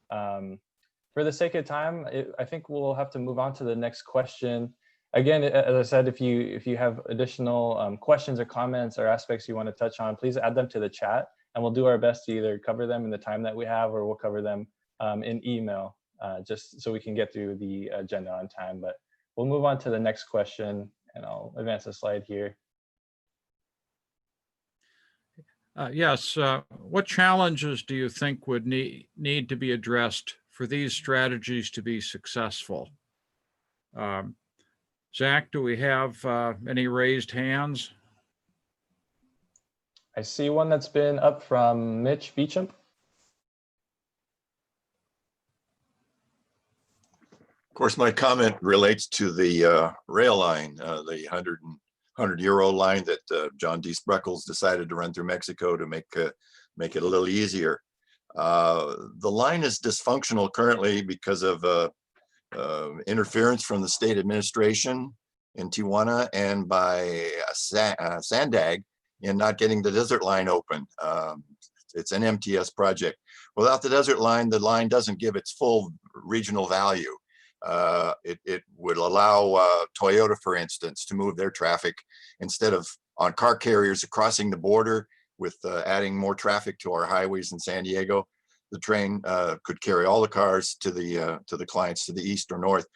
For the sake of time, I think we'll have to move on to the next question. Again, as I said, if you have additional questions or comments or aspects you want to touch on, please add them to the chat, and we'll do our best to either cover them in the time that we have, or we'll cover them in email, just so we can get through the agenda on time. But we'll move on to the next question, and I'll advance the slide here. Yes, what challenges do you think would need to be addressed for these strategies to be successful? Zach, do we have any raised hands? I see one that's been up from Mitch Beecham. Of course, my comment relates to the rail line, the 100-euro line that John D. Spreckles decided to run through Mexico to make it a little easier. The line is dysfunctional currently because of interference from the state administration in Tijuana and by Sandag in not getting the desert line open. It's an MTS project. Without the desert line, the line doesn't give its full regional value. It would allow Toyota, for instance, to move their traffic instead of on car carriers crossing the border with adding more traffic to our highways in San Diego. The train could carry all the cars to the clients to the east or north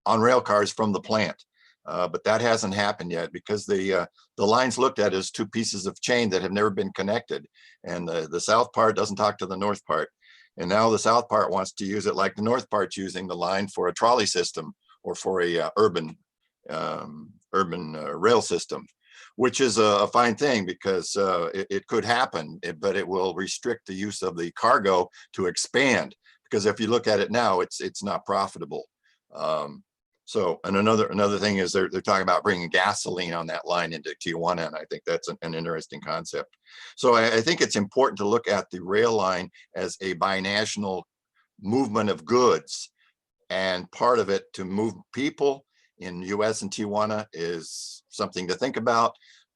on rail cars from the plant. But that hasn't happened yet because the line's looked at as two pieces of chain that have never been connected. And the south part doesn't talk to the north part. And now the south part wants to use it like the north part's using the line for a trolley system or for a urban rail system, which is a fine thing because it could happen, but it will restrict the use of the cargo to expand. Because if you look at it now, it's not profitable. So, and another thing is they're talking about bringing gasoline on that line into Tijuana, and I think that's an interesting concept. So I think it's important to look at the rail line as a binational movement of goods, and part of it to move people in US and Tijuana is something to think about,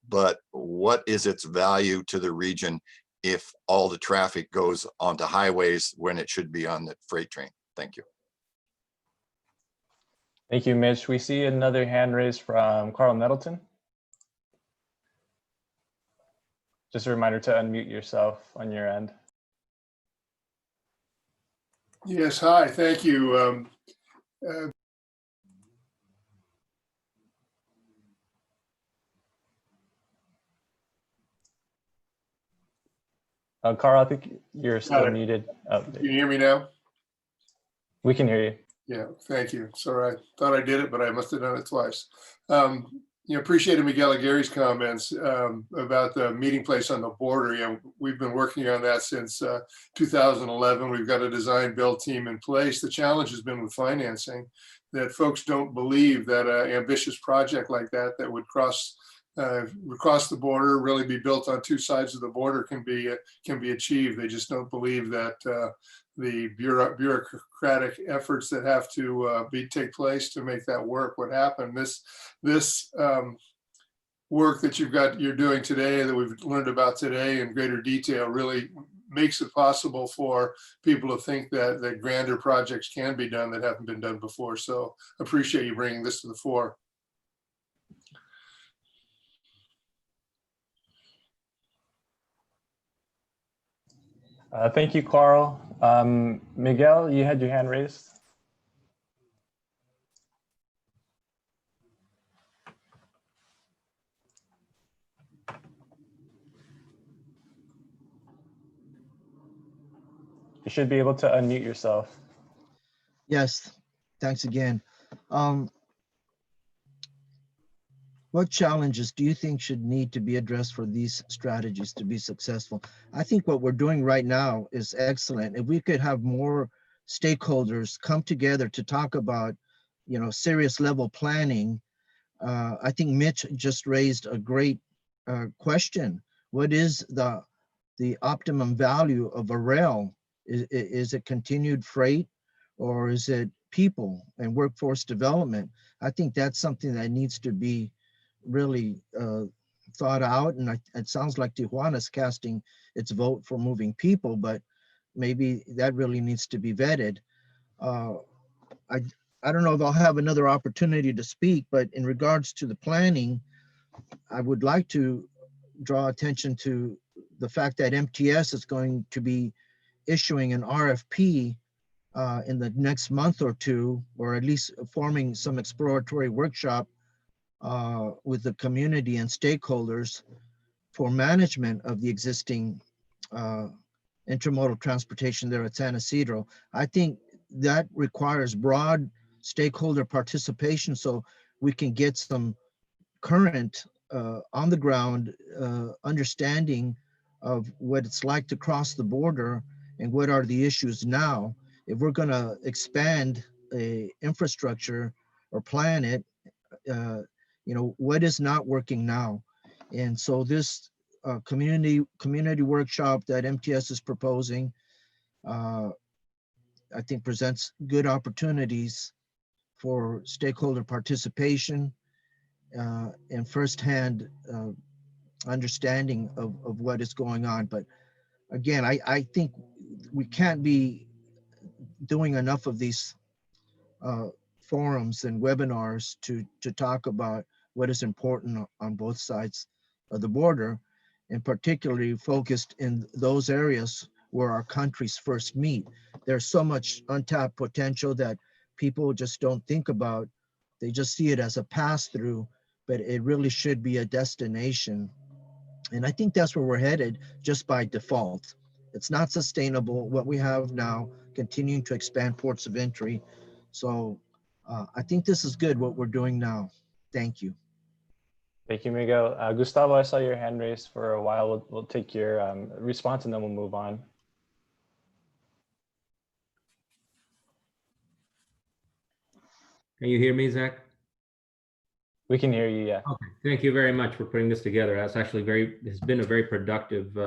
but what is its value to the region if all the traffic goes onto highways when it should be on the freight train? Thank you. Thank you, Mitch. We see another hand raised from Carl Nettleton. Just a reminder to unmute yourself on your end. Yes, hi, thank you. Carl, I think you're still muted. Oh, can you hear me now? We can hear you. Yeah, thank you. Sorry, I thought I did it, but I must have done it twice. Appreciated Miguel Aguirre's comments about the meeting place on the border. We've been working on that since 2011. We've got a design build team in place. The challenge has been with financing, that folks don't believe that an ambitious project like that would cross the border, really be built on two sides of the border can be achieved. They just don't believe that the bureaucratic efforts that have to take place to make that work would happen. This work that you're doing today, that we've learned about today in greater detail, really makes it possible for people to think that grander projects can be done that haven't been done before. So appreciate you bringing this to the fore. Thank you, Carl. Miguel, you had your hand raised. You should be able to unmute yourself. Yes, thanks again. What challenges do you think should need to be addressed for these strategies to be successful? I think what we're doing right now is excellent. If we could have more stakeholders come together to talk about, serious level planning, I think Mitch just raised a great question. What is the optimum value of a rail? Is it continued freight, or is it people and workforce development? I think that's something that needs to be really thought out, and it sounds like Tijuana's casting its vote for moving people, but maybe that really needs to be vetted. I don't know if I'll have another opportunity to speak, but in regards to the planning, I would like to draw attention to the fact that MTS is going to be issuing an RFP in the next month or two, or at least forming some exploratory workshop with the community and stakeholders for management of the existing intermodal transportation there at San Isidro. I think that requires broad stakeholder participation so we can get some current on the ground understanding of what it's like to cross the border and what are the issues now. If we're going to expand a infrastructure or plan it, what is not working now? And so this community workshop that MTS is proposing, I think presents good opportunities for stakeholder participation and firsthand understanding of what is going on. But again, I think we can't be doing enough of these forums and webinars to talk about what is important on both sides of the border, and particularly focused in those areas where our countries first meet. There's so much untapped potential that people just don't think about. They just see it as a pass-through, but it really should be a destination. And I think that's where we're headed just by default. It's not sustainable what we have now, continuing to expand ports of entry. So I think this is good what we're doing now. Thank you. Thank you, Miguel. Gustavo, I saw your hand raised for a while. We'll take your response and then we'll move on. Can you hear me, Zach? We can hear you, yeah. Okay, thank you very much for putting this together. That's actually it's been a very productive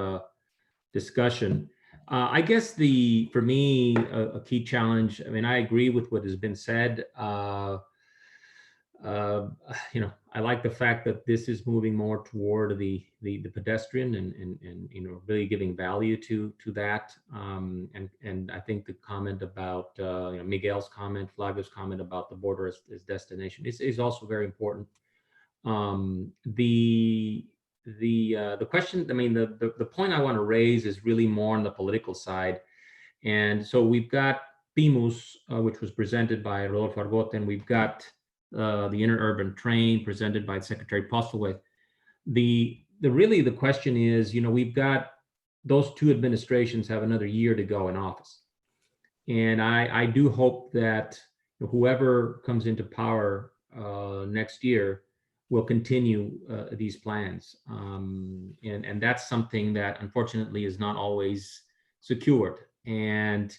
discussion. I guess for me, a key challenge, I mean, I agree with what has been said. I like the fact that this is moving more toward the pedestrian and really giving value to that. And I think the comment about Miguel's comment, Flavio's comment about the border as destination is also very important. The question, I mean, the point I want to raise is really more on the political side. And so we've got PIMUS, which was presented by Rodolfo Argote, and we've got the interurban train presented by Secretary Postlewaite. Really the question is, we've got those two administrations have another year to go in office. And I do hope that whoever comes into power next year will continue these plans. And that's something that unfortunately is not always secured. And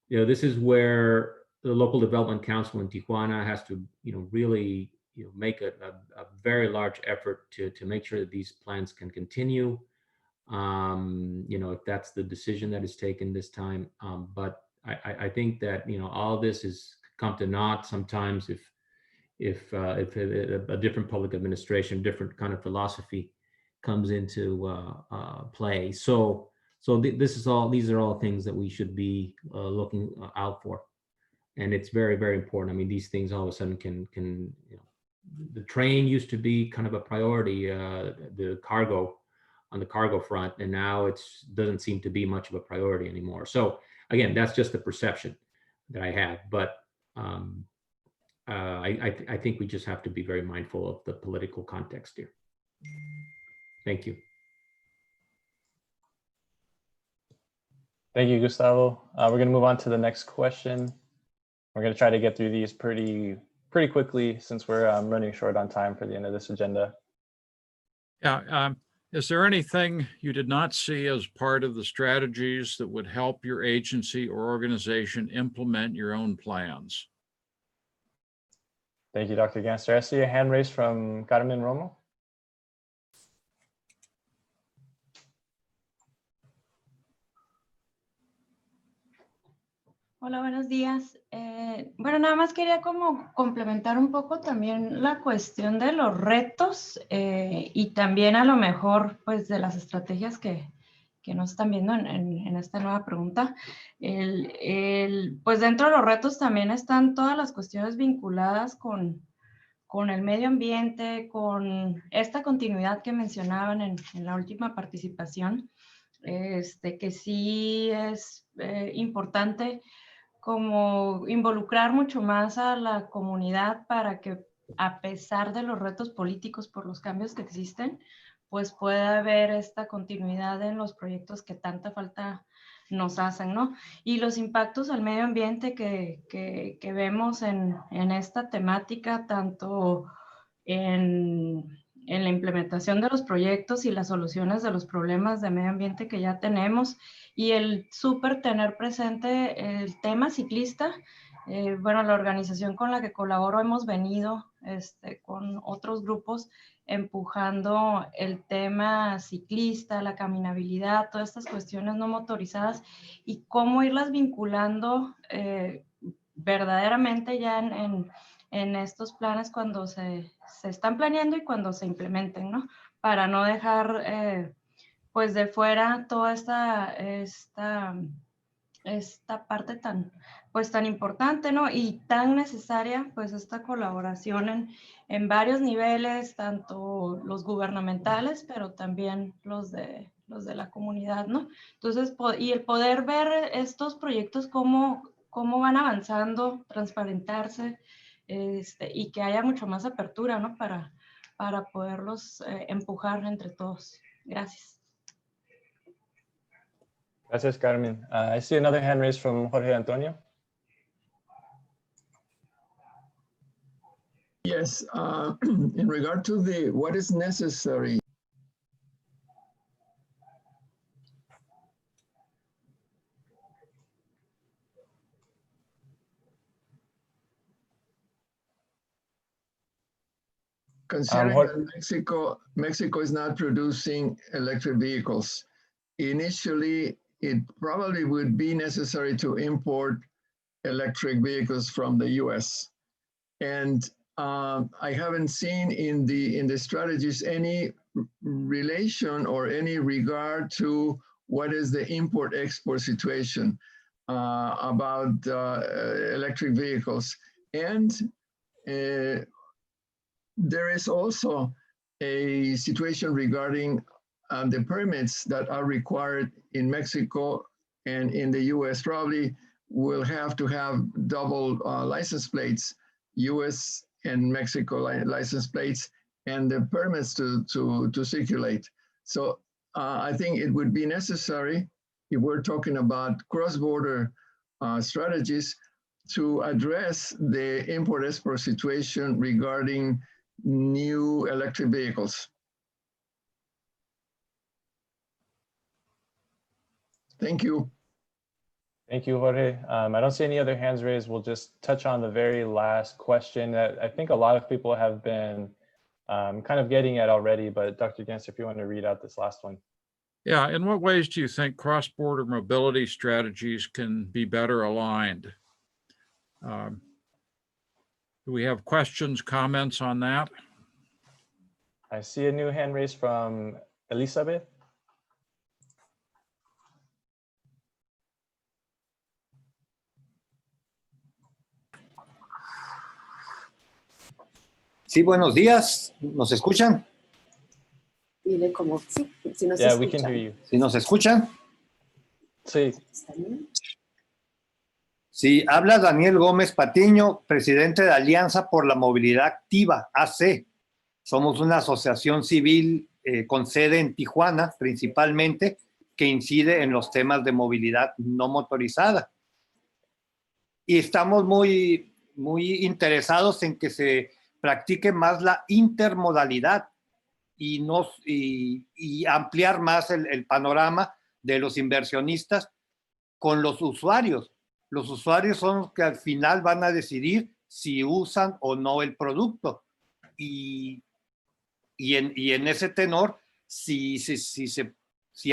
this is where the local development council in Tijuana has to really make a very large effort to make sure that these plans can continue. If that's the decision that is taken this time. But I think that all of this is come to naught sometimes if a different public administration, different kind of philosophy comes into play. So these are all things that we should be looking out for. And it's very, very important. I mean, these things all of a sudden can the train used to be kind of a priority, the cargo on the cargo front, and now it doesn't seem to be much of a priority anymore. So again, that's just the perception that I have. But I think we just have to be very mindful of the political context here. Thank you. Thank you, Gustavo. We're going to move on to the next question. We're going to try to get through these pretty quickly since we're running short on time for the end of this agenda. Yeah. Is there anything you did not see as part of the strategies that would help your agency or organization implement your own plans? Thank you, Dr. Ganster. I see a hand raised from Carmen Romo. Hola, buenos días. Bueno, nada más quería como complementar un poco también la cuestión de los retos y también a lo mejor pues de las estrategias que nos están viendo en esta nueva pregunta. Pues dentro de los retos también están todas las cuestiones vinculadas con el medio ambiente, con esta continuidad que mencionaban en la última participación, que sí es importante como involucrar mucho más a la comunidad para que, a pesar de los retos políticos por los cambios que existen, pues pueda haber esta continuidad en los proyectos que tanta falta nos hacen, ¿no? Y los impactos al medio ambiente que vemos en esta temática, tanto en la implementación de los proyectos y las soluciones de los problemas de medio ambiente que ya tenemos, y el súper tener presente el tema ciclista. Bueno, la organización con la que colaboro hemos venido con otros grupos empujando el tema ciclista, la caminabilidad, todas estas cuestiones no motorizadas y cómo irlas vinculando verdaderamente ya en estos planes cuando se están planeando y cuando se implementen, ¿no? Para no dejar pues de fuera toda esta parte tan importante, ¿no? Y tan necesaria, pues esta colaboración en varios niveles, tanto los gubernamentales, pero también los de la comunidad, ¿no? Entonces, y el poder ver estos proyectos cómo van avanzando, transparentarse, y que haya mucho más apertura, ¿no? Para poderlos empujar entre todos. Gracias. Gracias, Carmen. I see another hand raised from Jorge Antonio. Yes, in regard to what is necessary considering that Mexico is not producing electric vehicles. Initially, it probably would be necessary to import electric vehicles from the US. And I haven't seen in the strategies any relation or any regard to what is the import-export situation about electric vehicles. And there is also a situation regarding the permits that are required in Mexico and in the US. Probably will have to have double license plates, US and Mexico license plates, and the permits to circulate. So I think it would be necessary, if we're talking about cross-border strategies, to address the import-export situation regarding new electric vehicles. Thank you. Thank you, Jorge. I don't see any other hands raised. We'll just touch on the very last question that I think a lot of people have been kind of getting at already, but Dr. Gens, if you want to read out this last one. Yeah, in what ways do you think cross-border mobility strategies can be better aligned? Do we have questions, comments on that? I see a new hand raised from Elizabeth. Sí, buenos días. ¿Nos escuchan? Dile como, sí, si nos Yeah, escuchan. we can hear you. ¿Sí nos escuchan? Sí. Sí, habla Daniel Gómez Patiño, presidente de Alianza por la Movilidad Activa, AC. Somos una asociación civil con sede en Tijuana, principalmente, que incide en los temas de movilidad no motorizada. Y estamos muy interesados en que se practique más la intermodalidad y ampliar más el panorama de los inversionistas con los usuarios. Los usuarios son los que al final van a decidir si usan o no el producto. Y en ese tenor, si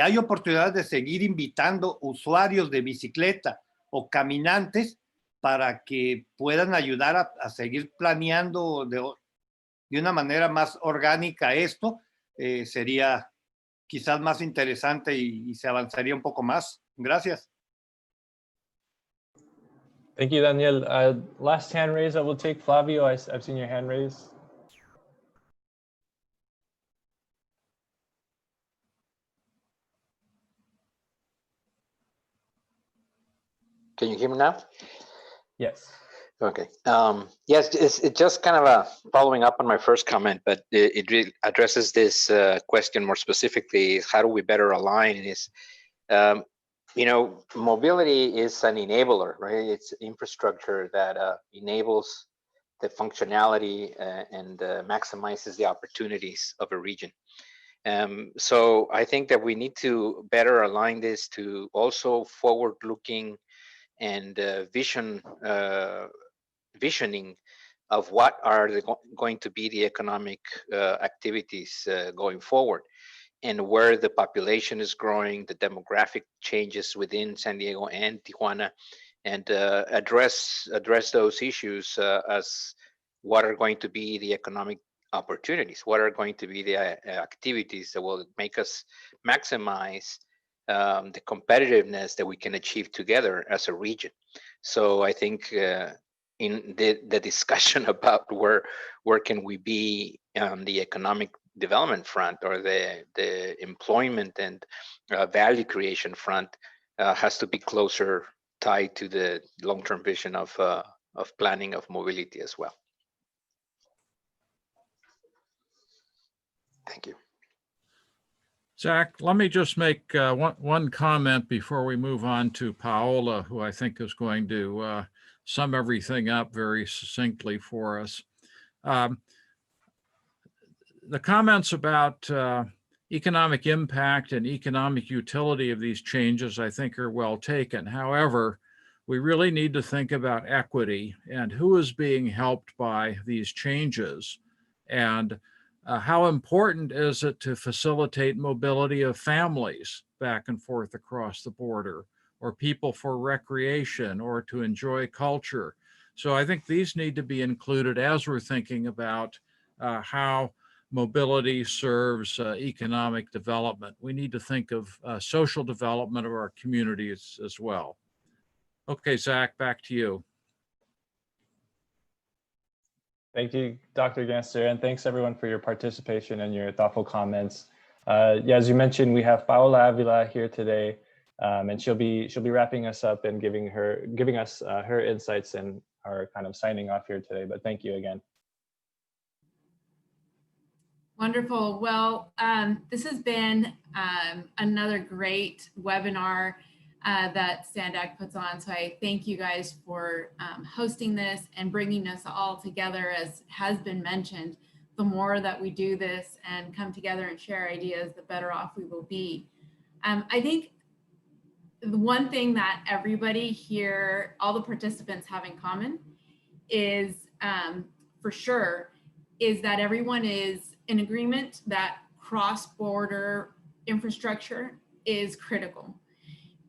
hay oportunidad de seguir invitando usuarios de bicicleta o caminantes para que puedan ayudar a seguir planeando de una manera más orgánica esto, sería quizás más interesante y se avanzaría un poco más. Gracias. Thank you, Daniel. Last hand raise I will take. Flavio, I've seen your hand raised. Can you hear me now? Yes. Okay. Yes, it's just kind of a following up on my first comment, but it really addresses this question more specifically. How do we better align? Is you know, mobility is an enabler, right? It's infrastructure that enables the functionality and maximizes the opportunities of a region. So I think that we need to better align this to also forward-looking and visioning of what are going to be the economic activities going forward, and where the population is growing, the demographic changes within San Diego and Tijuana, and address those issues as what are going to be the economic opportunities, what are going to be the activities that will make us maximize the competitiveness that we can achieve together as a region. So I think in the discussion about where can we be on the economic development front, or the employment and value creation front, has to be closer tied to the long-term vision of planning of mobility as well. Thank you. Zach, let me just make one comment before we move on to Paola, who I think is going to sum everything up very succinctly for us. The comments about economic impact and economic utility of these changes, I think, are well taken. However, we really need to think about equity and who is being helped by these changes, and how important is it to facilitate mobility of families back and forth across the border, or people for recreation, or to enjoy culture. So I think these need to be included as we're thinking about how mobility serves economic development. We need to think of social development of our communities as well. Okay, Zach, back to you. Thank you, Dr. Ganster, and thanks everyone for your participation and your thoughtful comments. Yeah, as you mentioned, we have Paola Avila here today, and she'll be wrapping us up and giving us her insights and our kind of signing off here today. But thank you again. Wonderful. Well, this has been another great webinar that SANDAG puts on. So I thank you guys for hosting this and bringing us all together. As has been mentioned, the more that we do this and come together and share ideas, the better off we will be. I think the one thing that everybody here, all the participants have in common is, for sure, is that everyone is in agreement that cross-border infrastructure is critical.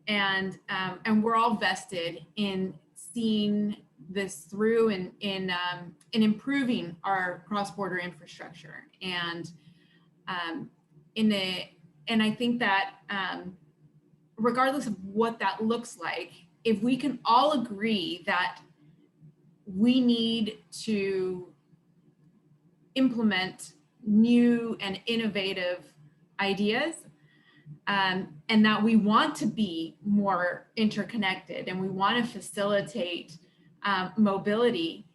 And we're all vested in seeing this through and in improving our cross-border infrastructure. And I think that regardless of what that looks like, if we can all agree that we need to implement new and innovative ideas, and that we want to be more interconnected and we want to facilitate mobility,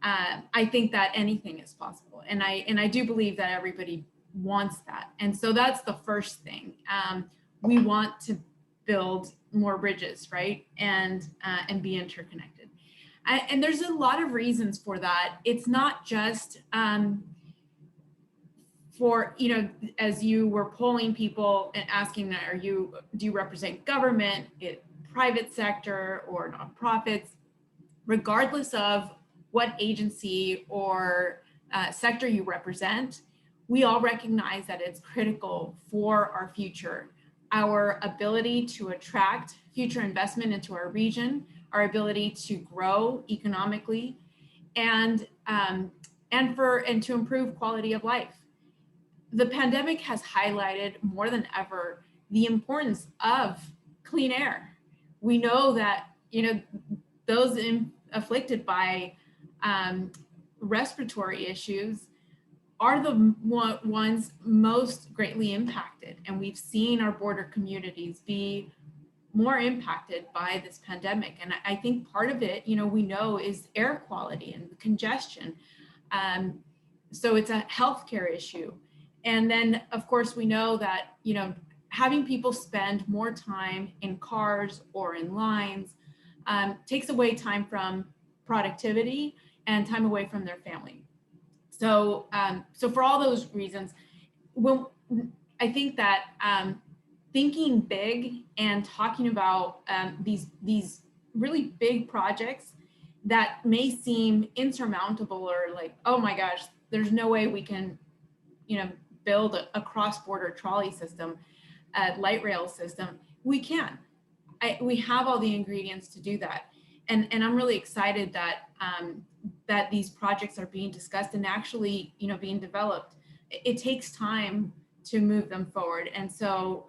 I think that anything is possible. And I do believe that everybody wants that. And so that's the first thing. We want to build more bridges, right? And be interconnected. And there's a lot of reasons for that. It's not just for, you know, as you were polling people and asking, do you represent government, private sector, or nonprofits? Regardless of what agency or sector you represent, we all recognize that it's critical for our future, our ability to attract future investment into our region, our ability to grow economically, and to improve quality of life. The pandemic has highlighted more than ever the importance of clean air. We know that, you know, those afflicted by respiratory issues are the ones most greatly impacted. And we've seen our border communities be more impacted by this pandemic. And I think part of it, we know is air quality and congestion. So it's a healthcare issue. And then of course we know that, having people spend more time in cars or in lines takes away time from productivity and time away from their family. So, so for all those reasons, I think that thinking big and talking about these really big projects that may seem insurmountable or like, oh my gosh, there's no way we can, build a cross-border trolley system, a light rail system. We can. We have all the ingredients to do that. And I'm really excited that that these projects are being discussed and actually, being developed. It takes time to move them forward. And so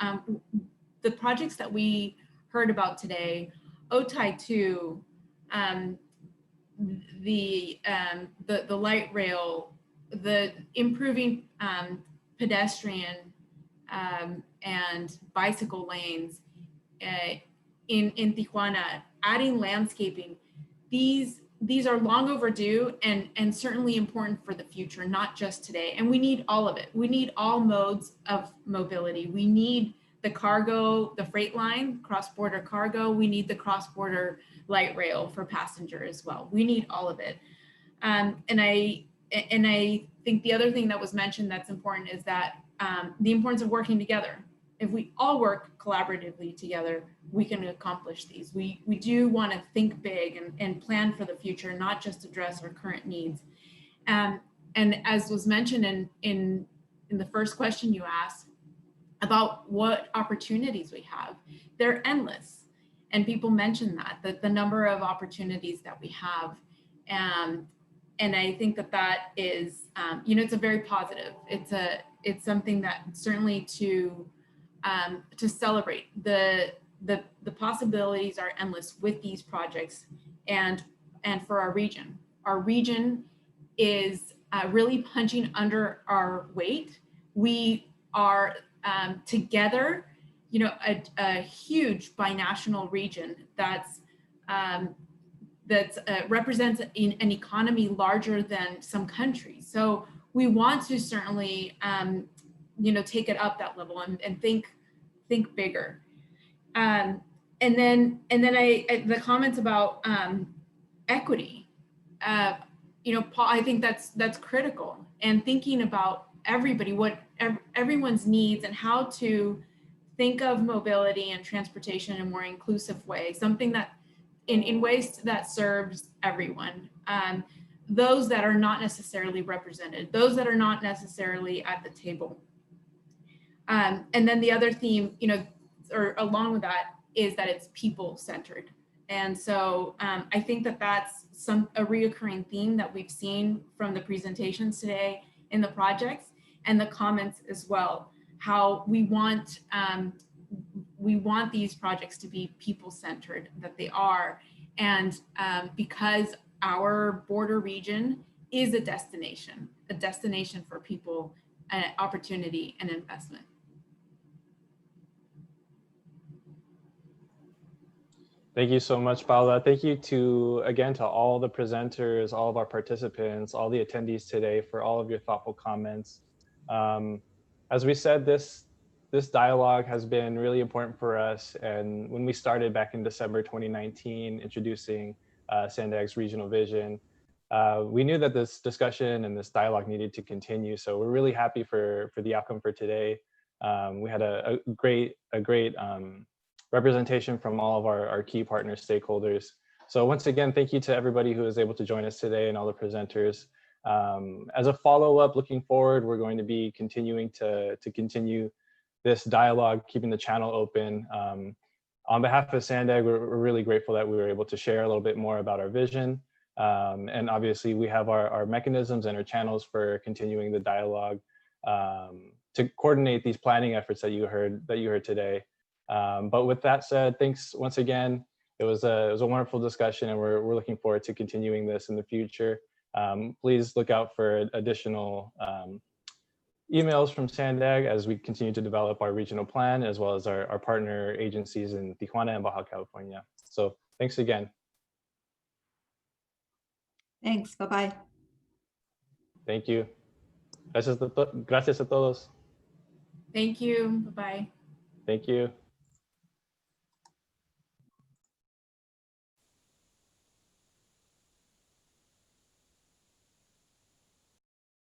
the projects that we heard about today, OTI 2, the light rail, the improving pedestrian and bicycle lanes in Tijuana, adding landscaping, these are long overdue and certainly important for the future, not just today. And we need all of it. We need all modes of mobility. We need the cargo, the freight line, cross-border cargo. We need the cross-border light rail for passenger as well. We need all of it. And I think the other thing that was mentioned that's important is that the importance of working together. If we all work collaboratively together, we can accomplish these. We do want to think big and plan for the future, not just address our current needs. And as was mentioned in the first question you asked about what opportunities we have, they're endless. And people mention that the number of opportunities that we have. And I think that is, it's a very positive. It's something that certainly to celebrate. The possibilities are endless with these projects and for our region. Our region is really punching under our weight. We are together, a huge binational region that's represents an economy larger than some countries. So we want to certainly, take it up that level and think bigger. And then the comments about equity, Paul, I think that's critical, and thinking about everybody, everyone's needs and how to think of mobility and transportation in a more inclusive way, something that in ways that serves everyone, those that are not necessarily represented, those that are not necessarily at the table. And then the other theme, or along with that, is that it's people-centered. And so I think that's a reoccurring theme that we've seen from the presentations today in the projects and the comments as well, how we want these projects to be people-centered, that they are. And because our border region is a destination for people, opportunity and investment. Thank you so much, Paula. Thank you again to all the presenters, all of our participants, all the attendees today for all of your thoughtful comments. As we said, this dialogue has been really important for us. And when we started back in December 2019, introducing SANDAG's regional vision, we knew that this discussion and this dialogue needed to continue. So we're really happy for the outcome for today. We had a great representation from all of our key partner stakeholders. So once again, thank you to everybody who was able to join us today and all the presenters. As a follow-up, looking forward, we're going to be continuing to continue this dialogue, keeping the channel open. On behalf of SANDAG, we're really grateful that we were able to share a little bit more about our vision. And obviously we have our mechanisms and our channels for continuing the dialogue to coordinate these planning efforts that you heard today. But with that said, thanks once again. It was a wonderful discussion, and we're looking forward to continuing this in the future. Please look out for additional emails from SANDAG as we continue to develop our regional plan, as well as our partner agencies in Tijuana and Baja California. So thanks again. Thanks. Bye-bye. Thank you. Gracias a todos. Thank you. Bye-bye. Thank you.